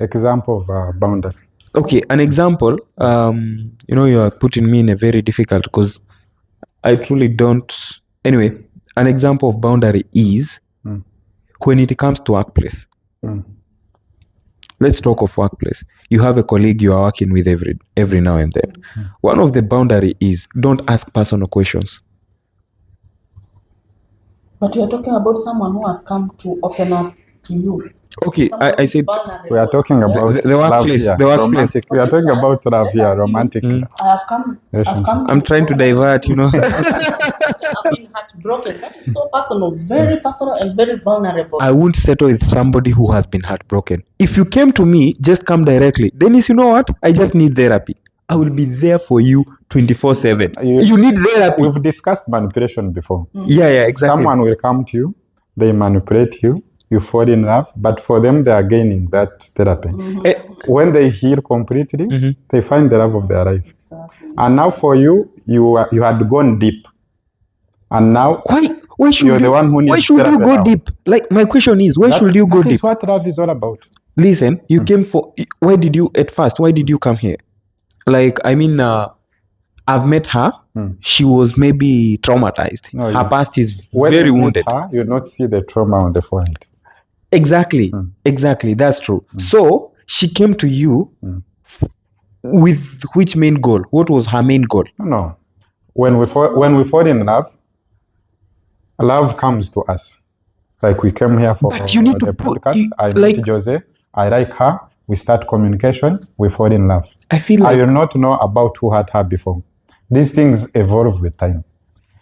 A: Example of boundary.
C: Okay, an example. You are putting me in a very difficult because I truly don't. Anyway, an example of boundary is when it comes to workplace. Let's talk of workplace. You have a colleague you are working with every now and then. One of the boundary is don't ask personal questions.
B: But you're talking about someone who has come to open up to you.
C: Okay, I said
A: we are talking about
C: the workplace.
A: Love here.
C: The workplace.
A: Romantic. We are talking about love here, romantic.
B: I've come
C: I'm trying to divert,
B: I've been heartbroken. That is so personal, very personal and very vulnerable.
C: I won't settle with somebody who has been heartbroken. If you came to me, just come directly. Dennis, you know what? I just need therapy. I will be there for you 24/7. You need therapy.
A: We've discussed manipulation before.
C: Yeah, exactly.
A: Someone will come to you, they manipulate you, you fall in love, but for them, they are gaining that therapy. When they heal completely, they find the love of their life.
B: Exactly.
A: And now for you, you had gone deep. And now
C: why should
A: you're the one who needs
C: why should you
A: therapy
C: go
A: now.
C: deep? Like, my question is, why should you go
A: That
C: deep?
A: is what love is all about.
C: Listen, you came for, why did you come here? Like, I mean, I've met her. She was maybe traumatized.
A: No,
C: her past is
A: when
C: very
A: you meet
C: wounded.
A: her, you not see the trauma on the forehead.
C: Exactly. That's true. So she came to you with which main goal? What was her main goal?
A: No. When we fall in love, love comes to us. Like we came here for
C: But you need
A: the
C: to put
A: podcast. I meet Jose. I like her. We start communication. We fall in love.
C: I feel
A: I
C: like
A: will not know about who had her before. These things evolve with time.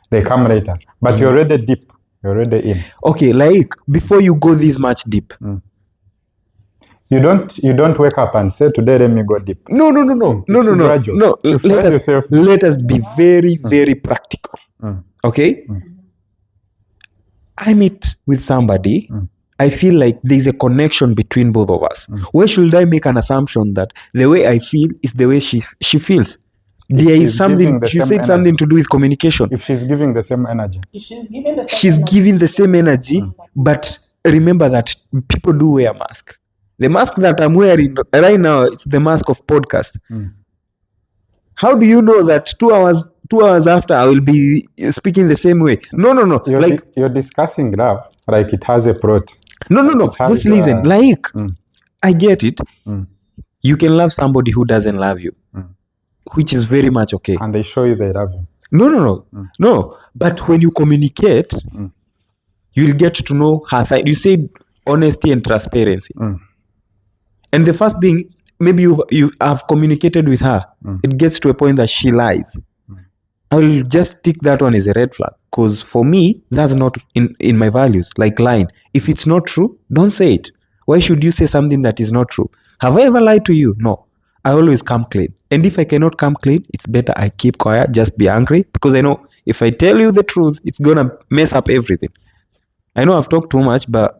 A: They come later. But you're already deep. You're already in.
C: okay, like before you go this much deep.
A: You don't wake up and say, today let me go deep.
C: No.
A: It's gradual.
C: No.
A: You find yourself.
C: Let us be very, very practical. Okay? I meet with somebody. I feel like there's a connection between both of us. Why should I make an assumption that the way I feel is the way she feels? There is something, you said something to do with communication.
A: If she's giving the same energy.
C: She's giving the same energy, but remember that people do wear a mask. The mask that I'm wearing right now, it's the mask of podcast. How do you know that 2 hours after I will be speaking the same way? No.
A: You're discussing love like it has a plot.
C: No. Just listen. I get it. You can love somebody who doesn't love you, which is very much okay.
A: And they show you they love you.
C: No. But when you communicate, you'll get to know her side. You said honesty and transparency. And the first thing, maybe you have communicated with her. It gets to a point that she lies. I will just take that one as a red flag, because for me, that's not in my values, like lying. If it's not true, don't say it. Why should you say something that is not true? Have I ever lied to you? No. I always come clean. And if I cannot come clean, it's better I keep quiet, just be angry, because I know if I tell you the truth, it's going to mess up everything. I know I've talked too much, but...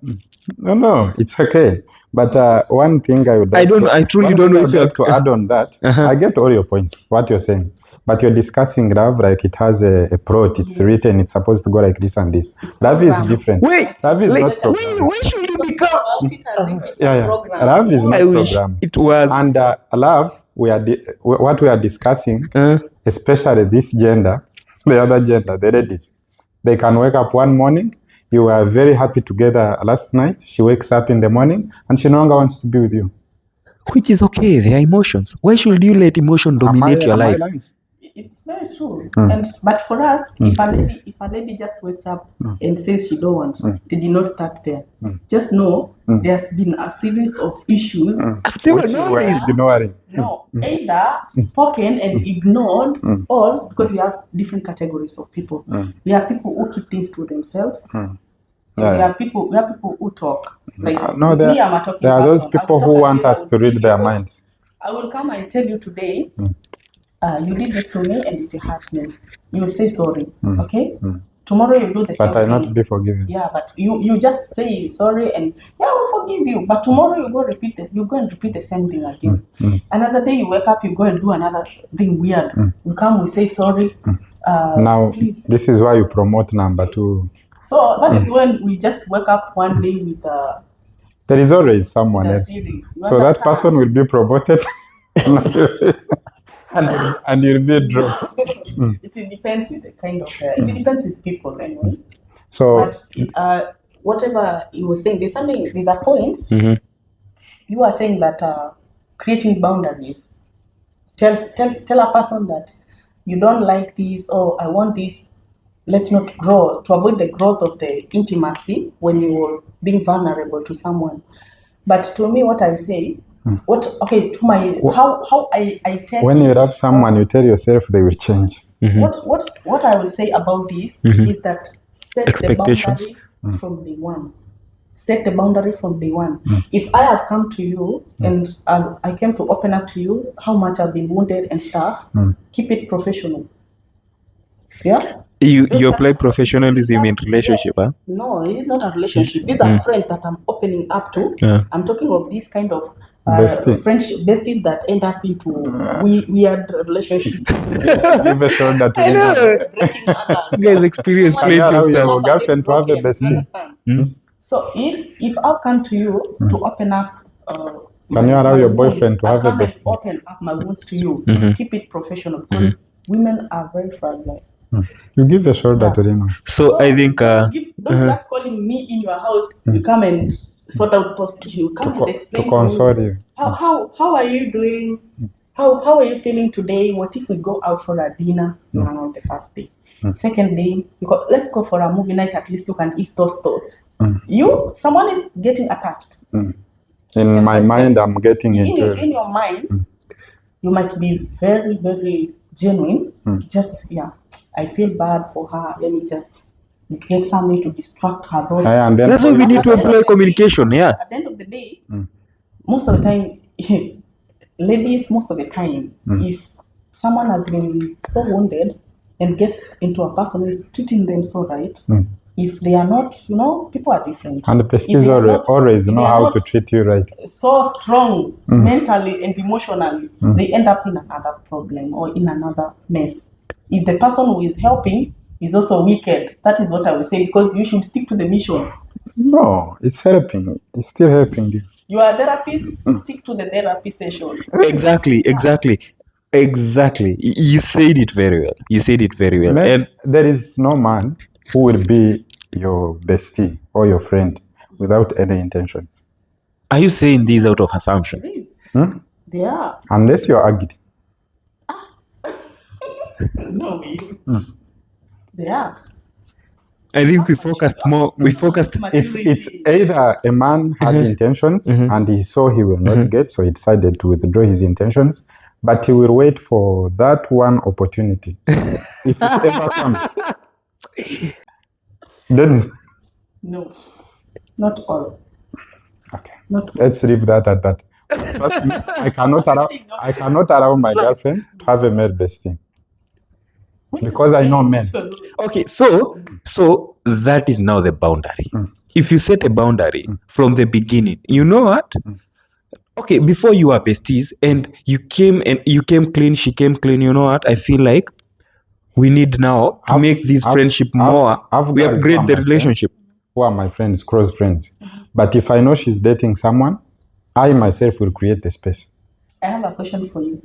A: No, it's okay. But one thing I would like
C: I truly don't know if you have
A: to add on that. I get all your points, what you're saying. But you're discussing love like it has a plot, it's written, it's supposed to go like this and this. Love is different.
C: Love
A: is not program.
C: Why should you become...
A: Love is not program.
C: It was.
A: And love, what we are discussing, especially this gender, the other gender, the ladies, they can wake up one morning, you were very happy together last night, she wakes up in the morning and she no longer wants to be with you.
C: Which is okay, they are emotions. Why should you let emotion dominate your life?
B: It's very true. But for us, if a lady just wakes up and says she don't want, they did not start there. Just know there's been a series of issues.
C: I've never
A: Which you
C: known
A: were
C: this.
A: ignoring.
B: No, either spoken and ignored, or because we have different categories of people. We have people who keep things to themselves. We have people who talk. Like
A: No,
B: me, I'm a talking
A: there are those
B: person.
A: people who want us to read their minds.
B: I will come and tell you today, you did this to me and it hurt me. You will say sorry, okay? Tomorrow you do the same
A: But I
B: thing.
A: not be forgiven.
B: Yeah, but you just say sorry and I will forgive you. But tomorrow you go and repeat the same thing again. Another day you wake up, you go and do another thing weird. You come, we say sorry.
A: Now,
B: please.
A: this is why you promote number 2.
B: So that is when we just wake up one day with
A: There is always someone else.
B: series. You
A: So that
B: understand?
A: person will be promoted and you'll be dropped.
B: It depends with the kind of it depends with people anyway.
A: So
B: But whatever you were saying, there's a point. You are saying that creating boundaries. Tell a person that you don't like this, or I want this. Let's not grow, to avoid the growth of the intimacy when you're being vulnerable to someone. But to me, what I say, how I take
A: when you
B: it,
A: love someone, you tell yourself they will change.
B: what I will say about this is that set the
C: Expectations.
B: boundary from day one. Set the boundary from day one. If I have come to you and I came to open up to you how much I've been wounded and stuff, keep it professional. Yeah.
C: You apply professionalism in relationship, huh?
B: No, it is not a relationship. These are friends that I'm opening up to.
C: Yeah.
B: I'm talking of this kind of
A: Bestie.
B: friendship, besties that end up into weird relationship.
A: Give a shoulder to
C: I know.
B: Breaking others.
C: You guys experience
B: Someone
C: plenty
A: allow
C: of
A: your
C: stuff.
A: girlfriend to have a
B: broken,
A: bestie?
B: you understand? So if I'll come to you to open up,
A: Can you allow your boyfriend to
B: I'll
A: have a
B: come and
A: bestie?
B: open up my wounds to you. Keep it professional because women are very fragile.
A: You give a shoulder to them.
C: So I think
B: don't start calling me in your house. You come and sort out those issues. You come and explain
A: To console
B: me.
A: you.
B: How are you doing? How are you feeling today? What if we go out for a dinner? On the first day. Second day, let's go for a movie night. At least you can ease those thoughts. Someone is getting attached.
A: In my mind, I'm getting into
B: In your mind, you might be very, very genuine. Just I feel bad for her. Let me just get something to distract her thoughts.
A: and then
C: that's why we need to employ communication. Yeah.
B: At the end of the day, most of the time, ladies, most of the time, if someone has been so wounded and gets into a person who is treating them so right, if they are not, people are different.
A: And the besties always know how to treat you right.
B: So strong mentally and emotionally, they end up in another problem or in another mess. If the person who is helping is also wicked, that is what I will say, because you should stick to the mission.
A: No, it's helping. It's still helping you.
B: You are a therapist, stick to the therapy session.
C: Exactly. You said it very well.
A: Man,
C: And
A: there is no man who will be your bestie or your friend without any intentions.
C: are you saying this out of assumption?
B: There is. They are.
A: Unless you're agreed.
B: No, they are.
C: I think we focused more.
A: It's either a man had intentions and he saw he will not get, so he decided to withdraw his intentions, but he will wait for that one opportunity. If it ever comes. Then
B: No, not all.
A: okay.
B: Not all.
A: Let's leave that at that. Trust me, I cannot allow my girlfriend to have a male bestie. Because I know men.
C: Okay, so that is now the boundary. If you set a boundary from the beginning, you know what? Okay, before you were besties and you came clean, she came clean, you know what? I feel like we need now to make this friendship more. We upgrade the relationship.
A: Who are my friends, close friends. But if I know she's dating someone, I myself will create the space.
B: I have a question for you.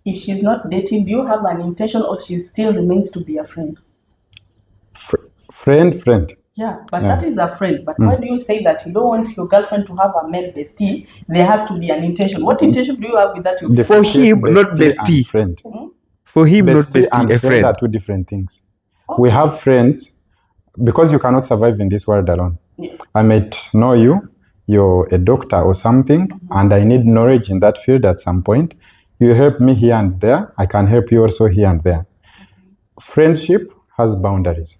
B: If she's not dating, do you have an intention or she still remains to be a friend?
A: Friend.
B: Yeah, but that is a friend. But why do you say that you don't want your girlfriend to have a male bestie? There has to be an intention. What intention do you have with that?
C: For him, not bestie.
A: Friend.
C: For him, not
A: Bestie
C: bestie,
A: and
C: a
A: friend are
C: friend.
A: two different things. We have friends because you cannot survive in this world alone.
B: Yeah.
A: I might know you, you're a doctor or something, and I need knowledge in that field at some point. You help me here and there, I can help you also here and there. Friendship has boundaries.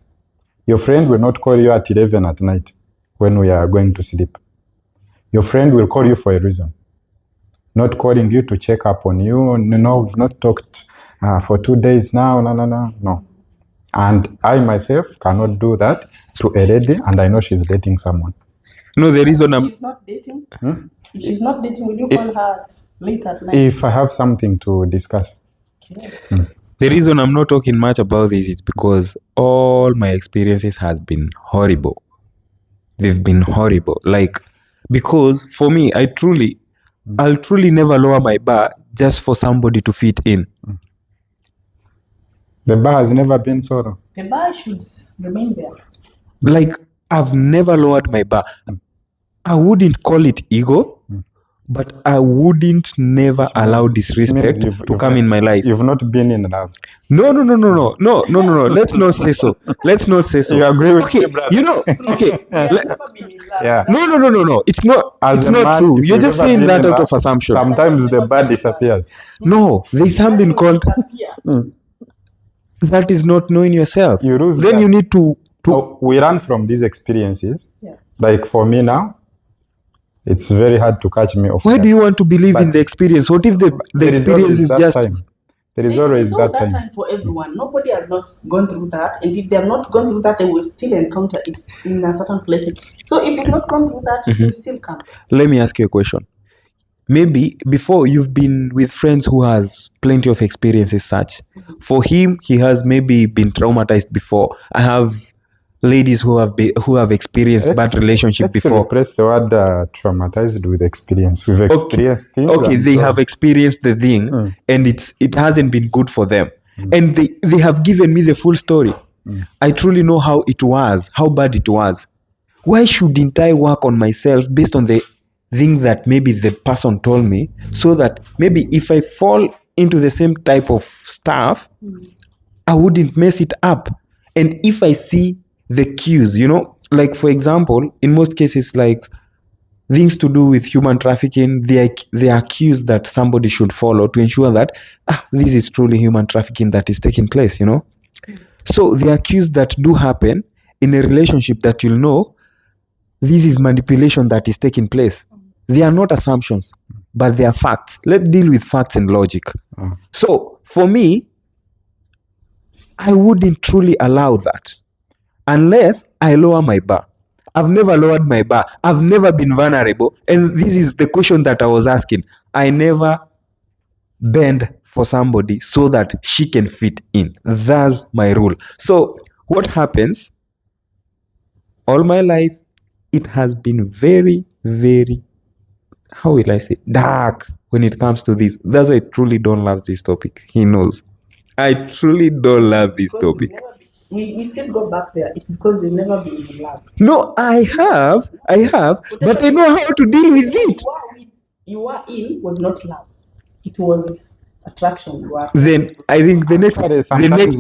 A: Your friend will not call you at 11 at night when we are going to sleep. Your friend will call you for a reason. Not calling you to check up on you. We've not talked for 2 days now. No. And I myself cannot do that to a lady, and I know she's dating someone.
C: No, the reason
B: If
C: I'm
B: she's not dating, if she's not dating, will you call her at late at night?
A: If I have something to discuss.
B: Okay.
C: the reason I'm not talking much about this is because all my experiences has been horrible. They've been horrible. Like, because for me, I'll truly never lower my bar just for somebody to fit in.
A: The bar has never been so low.
B: The bar should remain there.
C: Like, I've never lowered my bar. I wouldn't call it ego, but I wouldn't never allow disrespect to come in my life.
A: You've not been in love.
C: No. Let's not say so. Let's not say so.
A: You agree with
C: Okay,
A: me, brother?
C: you know, okay.
B: We have never been in love.
A: Yeah.
C: No. It's not.
A: As
C: It's
A: a
C: not
A: man,
C: true.
A: if
C: You're
A: you've
C: just
A: never
C: saying
A: been
C: that
A: in
C: out
A: love,
C: of assumption.
A: Sometimes the bar disappears.
C: No, there's something
B: That
C: called
B: will disappear.
C: that is not knowing yourself.
A: You lose
C: Then
A: that.
C: you need to.
A: We learn from these experiences.
B: Yeah.
A: Like for me now, it's very hard to catch me off
C: Why
A: guard.
C: do you want to believe in
A: But
C: the experience? What if the
A: There is
C: experience
A: always
C: is
A: that
C: just
A: time. There is
B: There
A: always
B: is all
A: that time.
B: for everyone. Nobody has not gone through that, and if they have not gone through that, they will still encounter it in a certain place. So if you've not gone through that, it will still come.
C: Let me ask you a question. Maybe before you've been with friends who has plenty of experiences such. For him, he has maybe been traumatized before. I have ladies who have experienced bad relationship
A: Let's
C: before.
A: replace the word traumatized with experience. We've experienced things.
C: Okay,
A: and
C: they
A: so-
C: have experienced the thing and it hasn't been good for them. And they have given me the full story. I truly know how it was, how bad it was. Why shouldn't I work on myself based on the thing that maybe the person told me, so that maybe if I fall into the same type of stuff, I wouldn't mess it up. And if I see the cues, like for example, in most cases, like things to do with human trafficking, they are cues that somebody should follow to ensure that this is truly human trafficking that is taking place, So there are cues that do happen in a relationship that you'll know this is manipulation that is taking place. They are not assumptions, but they are facts. Let's deal with facts and logic. So for me, I wouldn't truly allow that unless I lower my bar. I've never lowered my bar. I've never been vulnerable. And this is the question that I was asking. I never bend for somebody so that she can fit in. That's my rule. So what happens? All my life, it has been very, very, how will I say, dark when it comes to this. That's why I truly don't love this topic. He knows. I truly don't love this
B: Because
C: topic.
B: we still go back there. It's because you've never been in love.
C: No, I have, but I know how to deal with it.
B: You were in was not love. It was attraction. You were
C: Then I think the next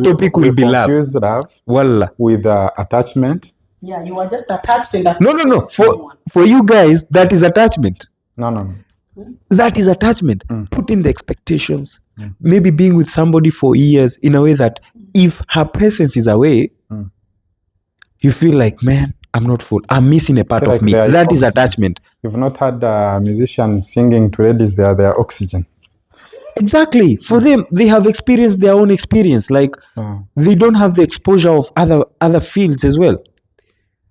C: topic will be love.
A: Confuse love
C: Wallah.
A: with attachment.
B: Yeah, you were just attached in that.
C: No. For you guys, that is attachment.
A: No.
C: That is attachment. Put in the expectations. Maybe being with somebody for years in a way that if her presence is away, you feel like, man, I'm not full. I'm missing a part of me. That is attachment.
A: You've not had musicians singing to ladies, they are their oxygen.
C: Exactly. For them, they have experienced their own experience. Like they don't have the exposure of other fields as well.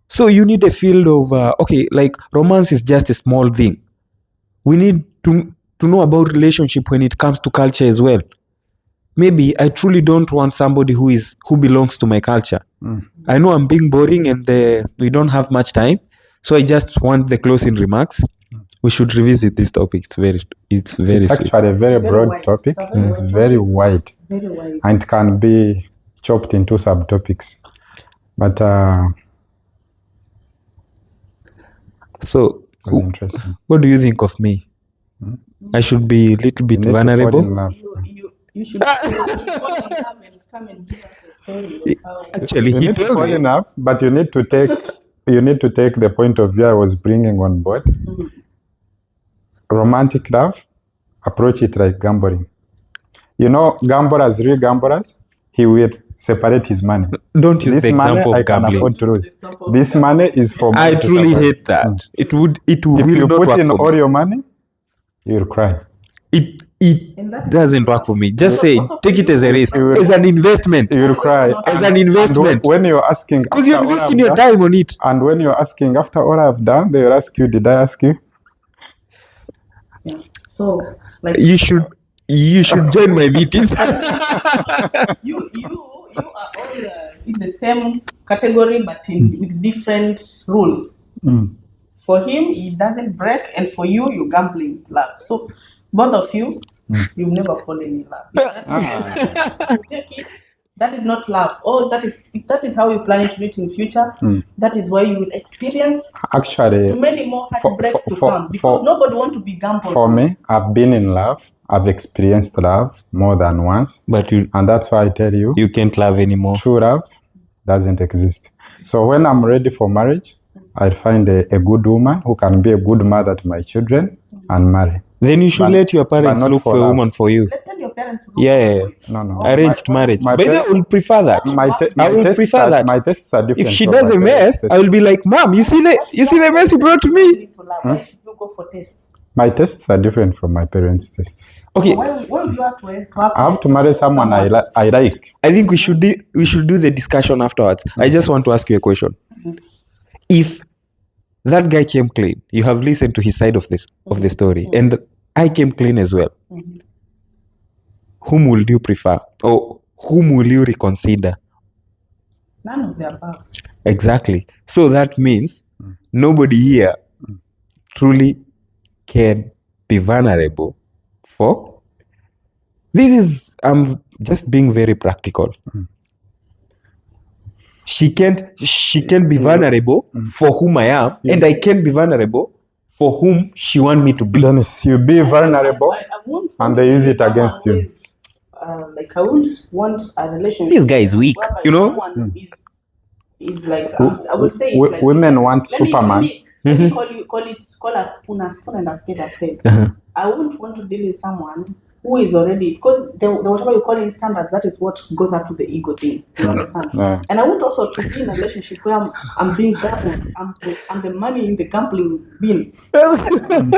C: So you need a field of like romance is just a small thing. We need to know about relationship when it comes to culture as well. Maybe I truly don't want somebody who belongs to my culture. I know I'm being boring and we don't have much time, so I just want the closing remarks. We should revisit this topic. It's
A: actually a very broad topic. It's very wide.
B: Very wide.
A: And it can be chopped into subtopics. But
C: so
A: interesting.
C: What do you think of me? I should be a little bit vulnerable.
A: To fall in love.
B: You should fall and come and give us a story of how.
C: Actually,
A: You
C: he
A: need to
C: told
A: fall
C: me.
A: enough, but you need to take the point of view I was bringing on board. Romantic love, approach it like gambling. You know, gamblers, real gamblers, he will separate his money.
C: Don't use
A: This
C: the
A: money
C: example
A: I
C: of
A: can
C: gambling.
A: afford to lose. This money is for
C: I
A: me to
C: truly
A: survive.
C: hate that. It will
A: If
C: will
A: you
C: not
A: put
C: work
A: in
C: for
A: all
C: me.
A: your money, you'll cry.
C: It
B: And that is
C: doesn't
B: not
C: work for me.
B: love.
C: Just say,
B: Also for
C: take it
B: you,
C: as a risk,
A: you will-
C: as an investment.
A: You'll cry.
B: As
C: an investment.
A: And when you're asking,
C: Because you're
A: after all
C: investing
A: I've
C: your
A: done-
C: time on it.
A: And when you're asking, after all I've done, they will ask you, did I ask you?
B: Yeah. So like
C: You should join my meetings.
B: you are all in the same category but with different rules. For him, he doesn't break, and for you, you gambling love. So both of you, you've never fallen in love. If you take it, that is not love. Or if that is how you plan to do it in future, that is why you will experience
A: Actually,
B: too many more heartbreaks to come. Because
A: for-
B: nobody wants to be gambled.
A: for me, I've been in love. I've experienced love more than once.
C: But
A: And that's why I tell you,
C: you can't love anymore.
A: true love doesn't exist. So when I'm ready for marriage, I'll find a good woman who can be a good mother to my children and marry.
C: Then you should
A: But-
C: let your parents
A: but not
C: look
A: for
C: for a
A: love.
C: woman for you.
B: Tell your parents to look
C: Yeah.
B: for it.
A: No.
C: Arranged marriage.
A: my
C: By the way,
A: pa-
C: I will prefer that.
A: My
C: I will
A: tastes
C: prefer
A: are,
C: that.
A: My tastes are different.
C: If she
A: from
C: does
A: my
C: a mess,
A: parents'
C: I will
A: tastes.
C: be like, Mom, you see the mess you brought to me?
B: Why should you go for tests?
A: My tastes are different from my parents' tastes.
C: Okay,
B: So why would you have to have
A: I have to marry someone I like.
C: I think we should do the discussion afterwards. I just want to ask you a question. If that guy came clean, you have listened to his side of the story, and I came clean as well. Whom will you prefer, or whom will you reconsider?
B: None of the above.
C: Exactly. So that means nobody here truly can be vulnerable for. This is just being very practical. She can't be vulnerable for whom I am, and I can't be vulnerable for whom she want me to be.
A: Dennis, you be vulnerable
B: I won't
A: and
B: want
A: they
B: to
A: use
B: be
A: it against
B: someone
A: you.
B: with, like I won't want a relationship.
C: This guy is weak,
B: whereby
C: you know?
B: someone is like I
A: W-
B: will say it
A: w-
B: like
A: women
B: this.
A: want
B: Let me
A: Superman.
B: call a spoon and a spade a spade. I won't want to deal with someone who is already, because the whatever you call in standards, that is what goes up to the ego thing. You understand?
A: Yeah.
B: And I want also to be in a relationship where I'm being gambled. I'm the money in the gambling bin. You understand?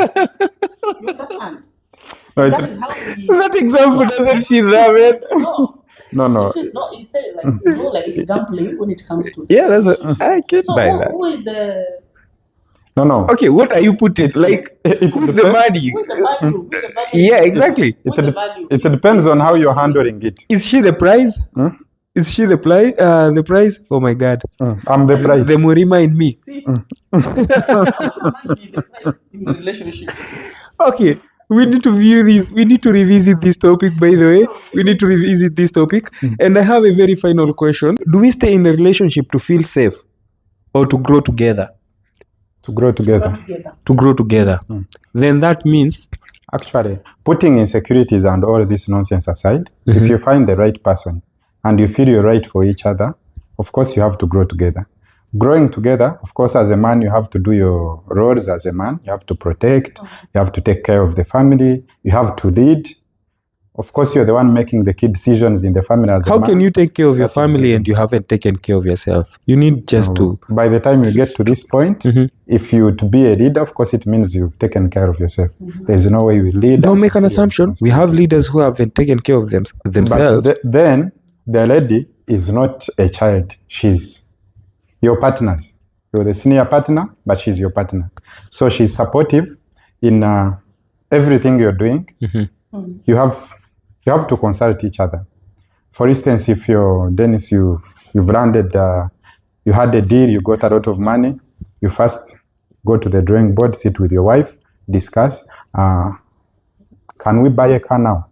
A: Right.
B: That is how we.
C: That example doesn't fit that, man.
A: No.
B: It is not. He said it like like it's gambling when it comes to.
C: Yeah, I can't
B: So
C: buy that.
B: who is the
A: No.
C: Okay, what are you putting? Like, who's the money?
B: who is the value? Who is the value?
C: Yeah, exactly.
B: Who's the value?
A: It depends on how you're handling it.
C: Is she the prize? Is she the prize? The prize? Oh my God.
A: I'm the price.
C: The Murima in me.
B: See, how can man be the price in a relationship?
C: Okay, we need to view this. We need to revisit this topic, by the way. We need to revisit this topic. And I have a very final question. Do we stay in a relationship to feel safe or to grow together?
A: To grow together.
C: To grow together. Then that means,
A: Actually, putting insecurities and all this nonsense aside, if you find the right person and you feel you're right for each other, of course you have to grow together. Growing together, of course, as a man, you have to do your roles as a man. You have to protect. You have to take care of the family. You have to lead. Of course, you're the one making the key decisions in the family as a
C: how
A: man.
C: can you take care of your
A: That is
C: family
A: the-
C: and you haven't taken care of yourself? You need just to.
A: By the time you get to this point, if you to be a leader, of course, it means you've taken care of yourself. There's no way you lead.
C: Don't
A: and
C: make an
A: fulfill your
C: assumption. We have
A: responsibilities.
C: leaders who haven't taken care of themselves.
A: But then the lady is not a child. She's your partners. You're the senior partner, but she's your partner. So she's supportive in everything you're doing. You have to consult each other. For instance, if you're Dennis, you've landed, you had a deal, you got a lot of money, you first go to the drawing board, sit with your wife, discuss, can we buy a car now?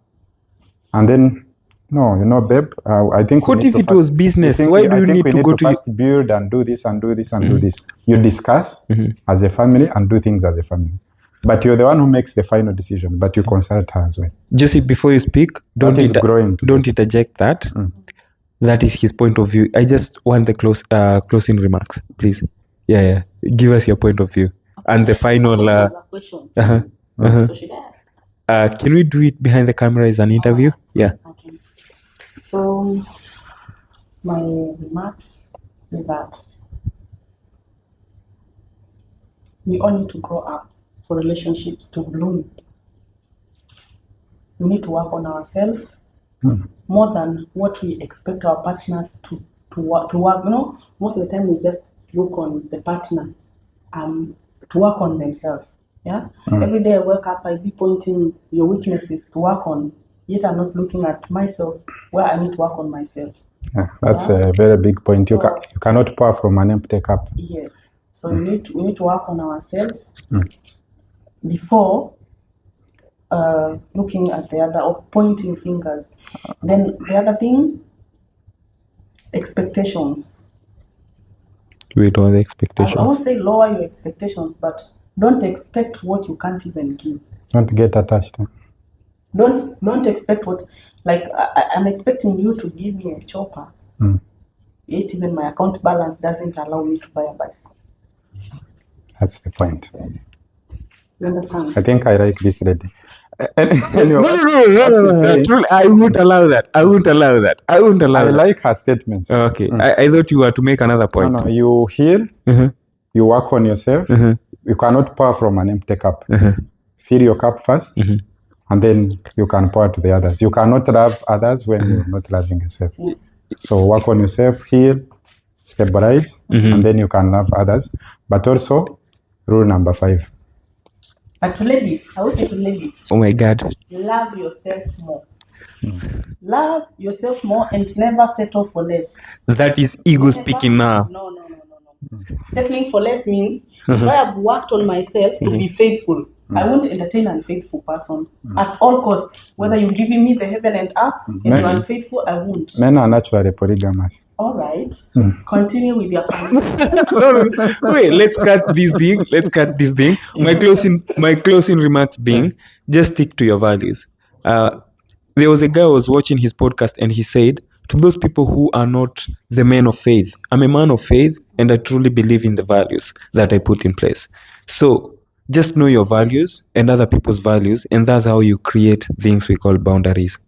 A: And then, no, babe, I think we
C: What
A: need
C: if
A: to
C: it was business?
A: I
C: Why
A: think
C: do you need
A: we
C: to go to
A: first build and do this and do this and do this. You discuss as a family and do things as a family. But you're the one who makes the final decision, but you consult her as well.
C: Josie, before you speak, don't
A: Don't
C: interject that. That is his point of view. I just want the closing remarks, please. Yeah. Give us your point of view. And the final...
B: question.
C: So
B: should I ask?
C: Can we do it behind the camera as an interview? Yeah.
B: Okay. So, my remarks is that we all need to grow up for relationships to bloom. We need to work on ourselves more than what we expect our partners to work. You know, most of the time we just look on the partner to work on themselves. Yeah. Every day I wake up, I be pointing your weaknesses to work on, yet I'm not looking at myself where I need to work on myself.
A: Yeah, that's a very big point. You cannot pour from an empty cup.
B: Yes. So we need to work on ourselves before looking at the other or pointing fingers. Then the other thing, expectations.
C: Wait, all the expectations.
B: I won't say lower your expectations, but don't expect what you can't even give.
A: Don't get attached.
B: Don't expect what, like I'm expecting you to give me a chopper. Yet even my account balance doesn't allow me to buy a bicycle.
A: That's the point.
B: You understand?
A: I think I like this lady.
C: No. Truly, I won't allow that. I
A: like her statements.
C: Okay. I thought you were to make another point.
A: No, you heal, you work on yourself. You cannot pour from an empty cup. Fill your cup first, and then you can pour to the others. You cannot love others when you're not loving yourself. So work on yourself, heal, stabilize, and then you can love others. But also, rule number 5.
B: But to ladies, I would say to ladies,
C: oh my God,
B: love yourself more. Love yourself more and never settle for less.
C: That is ego speaking now.
B: No. Settling for less means if I have worked on myself to be faithful, I won't entertain an unfaithful person at all costs. Whether you're giving me the heaven and earth and you're unfaithful, I won't.
A: Men are naturally polygamous.
B: All right. Continue with your
C: Wait, let's cut this thing. My closing remarks being, just stick to your values. There was a guy who was watching his podcast and he said, to those people who are not the men of faith, I'm a man of faith and I truly believe in the values that I put in place. So just know your values and other people's values, and that's how you create things we call boundaries.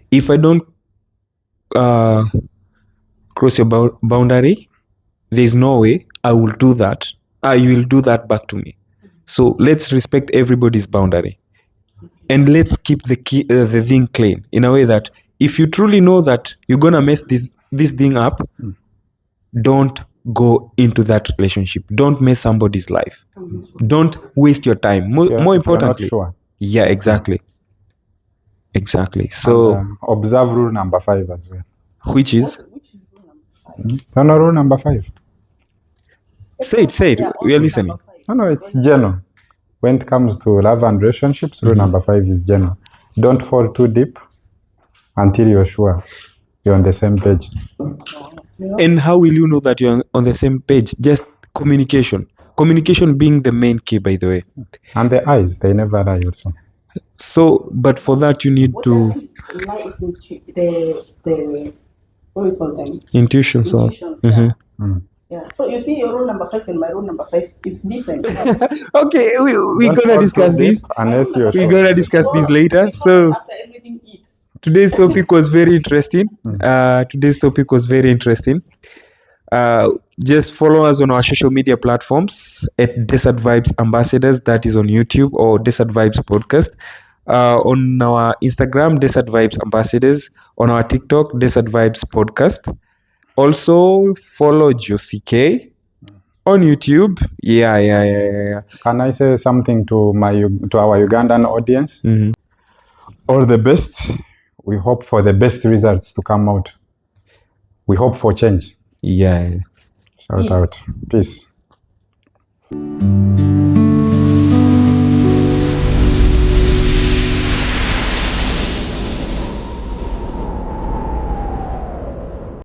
C: If I don't cross your boundary, there's no way I will do that. You will do that back to me. So let's respect everybody's boundary, and let's keep the thing clean in a way that if you truly know that you're gonna mess this thing up, don't go into that relationship. Don't mess somebody's life. Don't waste your time. More importantly,
A: sure.
C: Yeah, exactly. So
A: and, observe rule number 5 as well.
C: Which is
B: rule number 5?
A: No, rule number 5.
C: Say it. We are listening.
A: No, it's general. When it comes to love and relationships, rule number 5 is general. Don't fall too deep until you're sure you're on the same page.
C: And how will you know that you're on the same page? Just communication. Communication being the main key, by the way.
A: And the eyes, they never lie also.
C: So, but for that you need to...
B: Lie is the what do we call them?
C: Intuitions.
B: Yeah. So you see, your rule number 5 and my rule number 5 is different.
C: Okay, we're gonna discuss this.
A: Unless you're
C: We're gonna discuss this later. So
B: after everything eats.
C: Today's topic was very interesting. Just follow us on our social media platforms at Desert Vibes Ambassadors. That is on YouTube, or Desert Vibes Podcast. On our Instagram, Desert Vibes Ambassadors. On our TikTok, Desert Vibes Podcast. Also follow Josie K on YouTube. Yeah.
A: Can I say something to our Ugandan audience? All the best. We hope for the best results to come out. We hope for change.
C: Yeah.
A: Shout out. Peace.